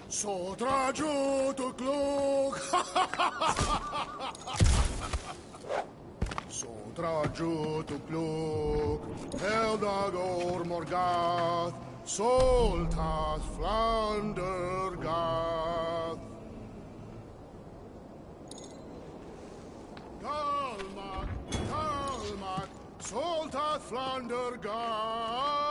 Sotrajo to cloak. Sotrajo to cloak. Eldagor Morgath. Soltas Flander Gath. Galmat. Soltas Flander Gath.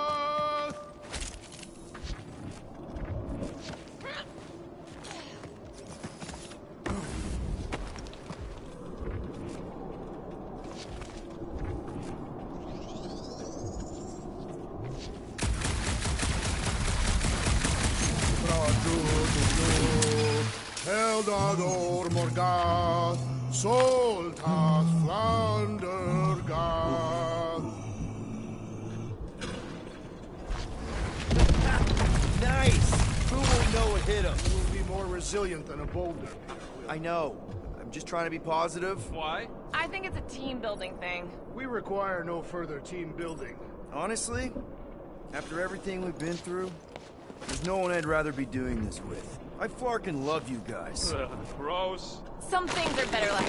Eldador Morgath, Soltas Flander Gath. Nice! Who will know it hit him? You will be more resilient than a boulder. I know. I'm just trying to be positive. Why? I think it's a team-building thing. We require no further team building. Honestly, after everything we've been through, there's no one I'd rather be doing this with. I flarkin' love you guys. Gross. Some things are better like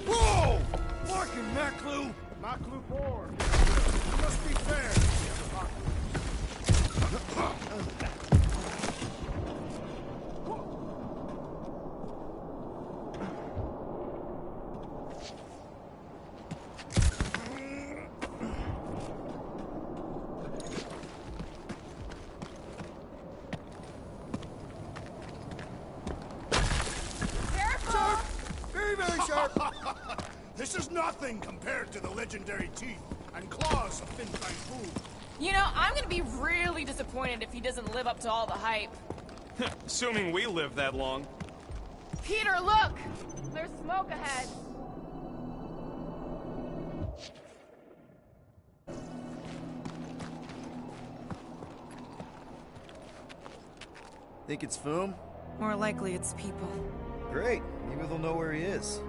Whoa! Flarkin' Maklu! Maklu Board. Must be fair. This is nothing compared to the legendary teeth and claws of Fin Fang Foom. You know, I'm gonna be really disappointed if he doesn't live up to all the hype. Assuming we live that long. Peter, look! There's smoke ahead. Think it's Foom? More likely it's people. Great. Maybe they'll know where he is.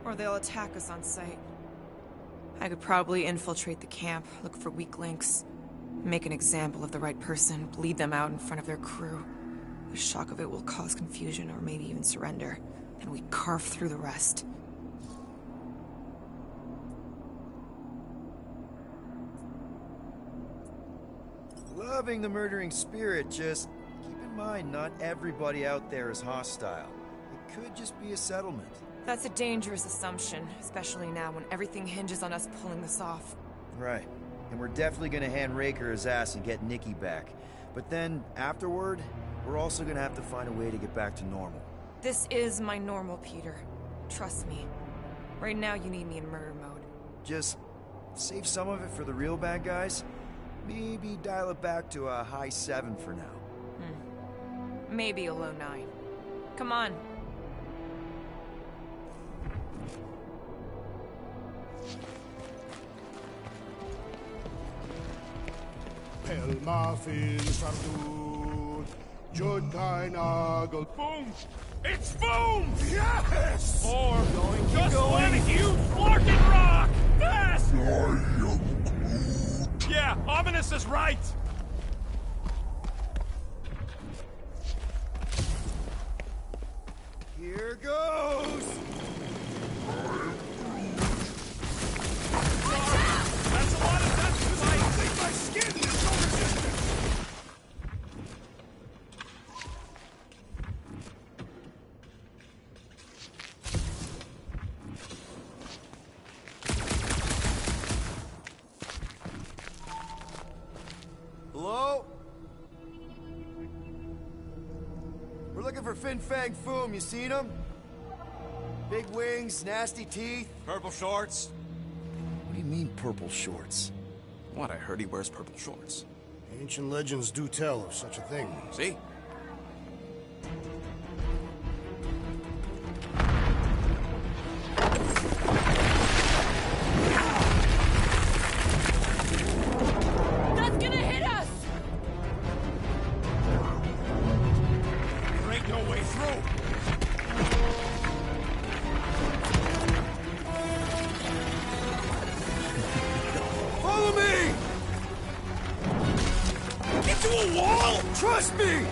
Or they'll attack us on sight. I could probably infiltrate the camp, look for weak links, make an example of the right person, bleed them out in front of their crew. The shock of it will cause confusion or maybe even surrender, and we carve through the rest. Loving the murdering spirit, just keep in mind not everybody out there is hostile. It could just be a settlement. That's a dangerous assumption, especially now when everything hinges on us pulling this off. Right. And we're definitely gonna hand Raker his ass and get Nikki back. But then, afterward, we're also gonna have to find a way to get back to normal. This is my normal, Peter. Trust me. Right now you need me in murder mode. Just save some of it for the real bad guys. Maybe dial it back to a high 7 for now. Maybe a low 9. Come on. Pelmafil Sardut, Judkainagel. Boom! It's boom! Yes! Or keep just going. one huge flarkin' rock! Fast! Yeah, Ominous is right! Here goes! That's a lot of depth! I think my skin is so resistant! Hello? We're looking for Fin Fang Foom. You seen him? Big wings, nasty teeth. Purple shorts? What do you mean, purple shorts? What, I heard he wears purple shorts. Ancient legends do tell of such a thing. See? That's gonna hit us! There ain't no way through! Follow me! Into a wall! Trust me!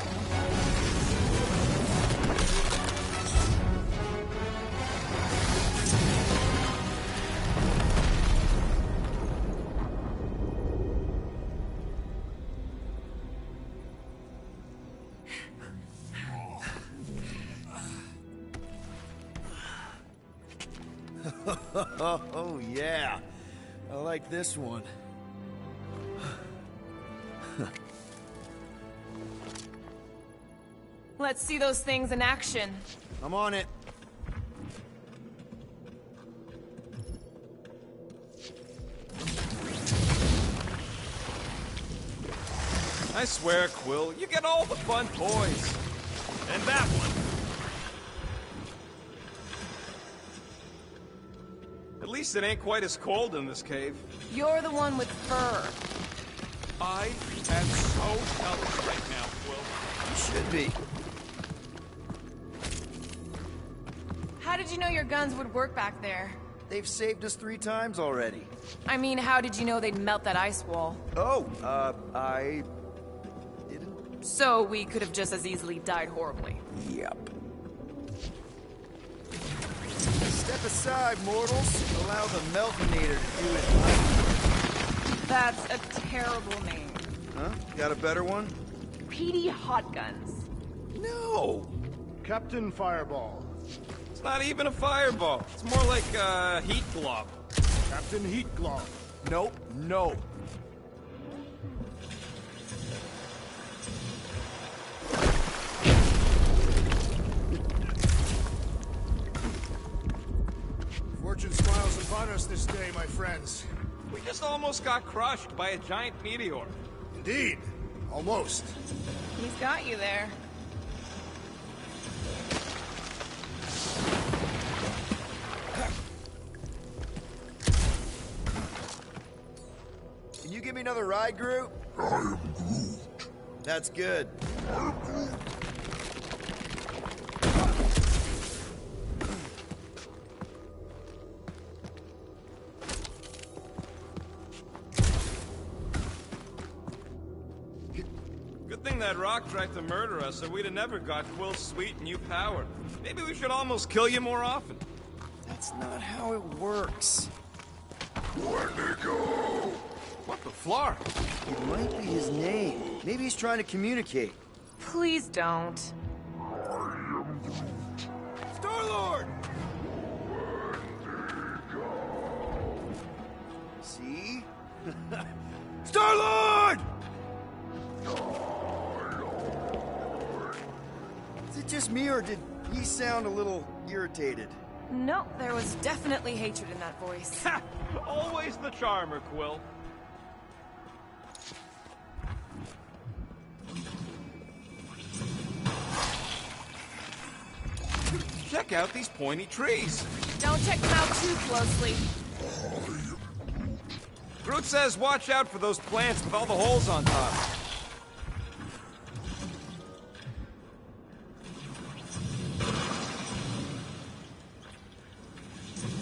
Oh, yeah. I like this one. Let's see those things in action. I'm on it. I swear, Quill, you get all the fun toys. And that one. At least it ain't quite as cold in this cave. You're the one with fur. I am so jealous right now, Quill. You should be. How did you know your guns would work back there? They've saved us 3 times already. I mean, how did you know they'd melt that ice wall? Oh, I didn't. So we could have just as easily died horribly. Yep. Step aside, mortals. Allow the Meltinator to do it. That's a terrible name. Huh? Got a better one? Petey Hot Guns. No! Captain Fireball. It's not even a fireball. It's more like a heat glove. Captain Heat Glove. Nope, no. Fortune smiles upon us this day, my friends. We just almost got crushed by a giant meteor. Indeed. Almost. He's got you there. Can you give me another ride, Groot? I am Groot. That's good. I am Groot. Good thing that rock tried to murder us, or we'd have never got Quill's sweet new power. Maybe we should almost kill you more often. That's not how it works. Wendigo! What the Flark? It might be his name. Maybe he's trying to communicate. Please don't. Star-Lord! See? Star-Lord! Is it just me, or did he sound a little irritated? No, there was definitely hatred in that voice. Ha! Always the charmer, Quill. Check out these pointy trees. Don't check them out too closely. Groot says watch out for those plants with all the holes on top.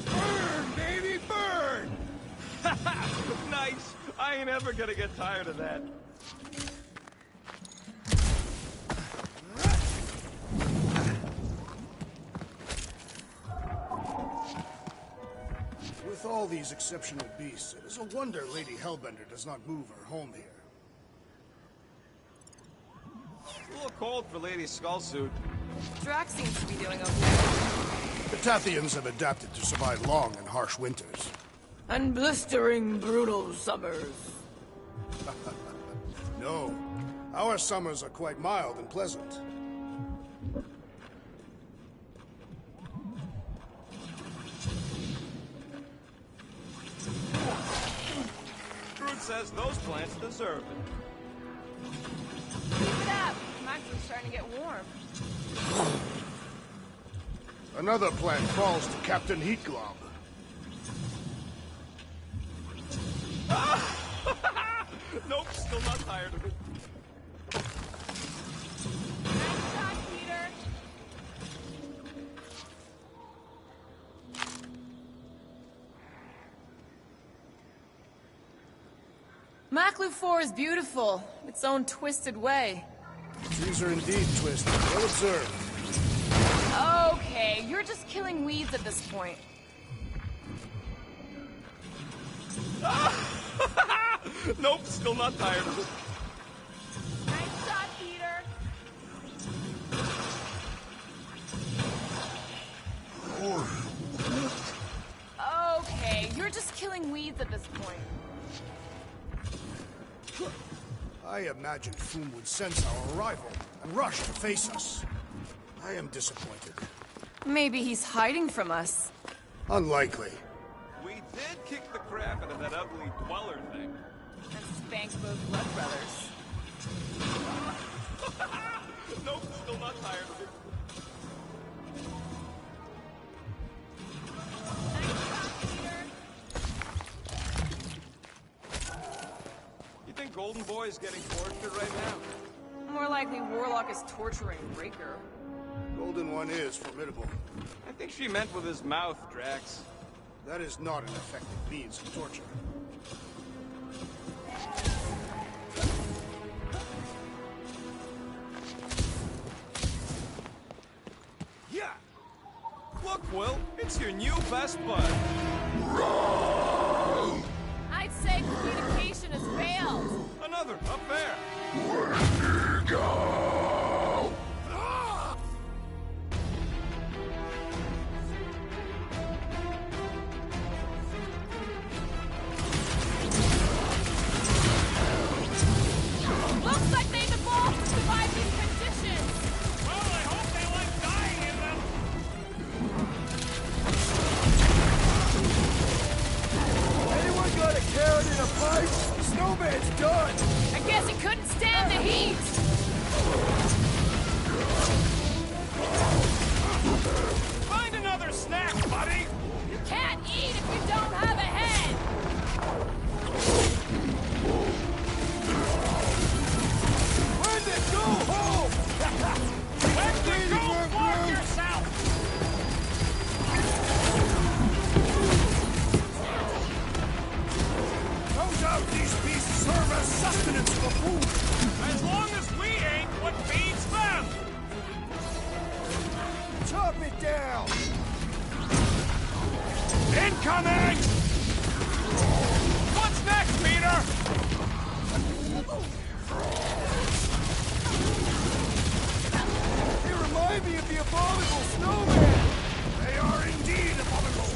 Burn, baby, burn! Nice. I ain't ever gonna get tired of that. With all these exceptional beasts, it is a wonder Lady Hellbender does not move her home here. It's a little cold for Lady Skullsuit. Drax seems to be doing okay. The Tathians have adapted to survive long and harsh winters. And blistering, brutal summers. No, our summers are quite mild and pleasant. Groot says those plants deserve it. Keep it up. Max is starting to get warm. Another plant falls to Captain Heatglob. Nope, still not tired of it. Nice shot, Peter. Makluf 4 is beautiful, its own twisted way. Trees are indeed twisted. Well observed. Okay, you're just killing weeds at this point. Nope, still not tired of it. Nice shot, Peter. Okay, you're just killing weeds at this point. I imagined Foom would sense our arrival and rush to face us. I am disappointed. Maybe he's hiding from us. Unlikely. We did kick the crap out of that ugly Dweller thing. And spank both Blood Brothers. Nope, still not tired of it. You think Golden Boy is getting tortured right now? More likely Warlock is torturing Raker. Golden One is formidable. I think she meant with his mouth, Drax. That is not an effective means of torture. Yeah! Look, Will, it's your new best bud. I'd say communication has failed. Another, up there. Looks like they've evolved to survive these conditions. Well, I hope they like dying in them. Anyone got a carrot in a pipe? Snowman's done! I guess he couldn't stand the heat. Find another snack, buddy. You can't eat if you don't have a head. When to go home! When to go fuck yourself. No doubt these beasts serve as sustenance for food. As long as we ain't what feeds them. Chop it down! Incoming! What's next, Peter? They remind me of the abominable snowman! They are indeed abominable.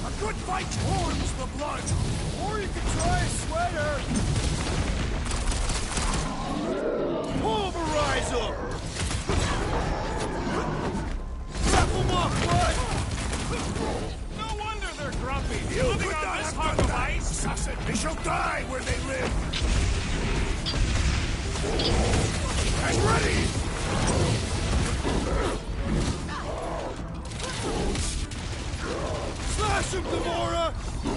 A good fight warms the blood. Or you could try a sweater! Pulverize them! Wrap them up, bud! No wonder they're grumpy. You Living could on not this have hunk done of that, ice. assassin. They shall die where they live. And ready! Crush him, Gamora!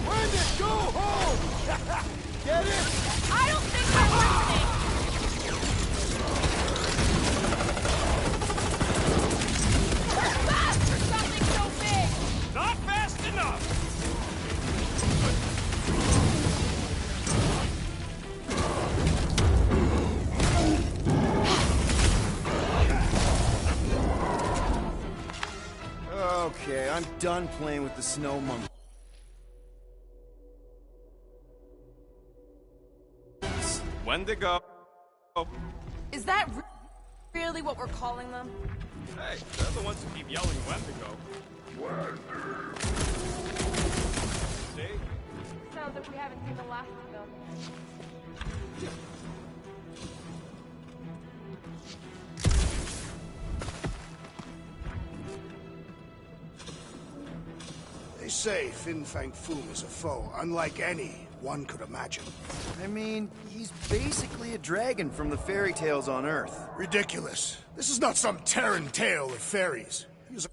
Wind it! Go home! Get it? I don't think they're listening! They're fast for something so big! Not fast enough! Okay, I'm done playing with the snow monkey. Wendigo. Is that really what we're calling them? Hey, they're the ones who keep yelling Wendigo. See? Sounds like we haven't seen the last of them. They say Fin Fang Foom is a foe unlike any one could imagine. I mean, he's basically a dragon from the fairy tales on Earth. Ridiculous. This is not some Terran tale of fairies. He was a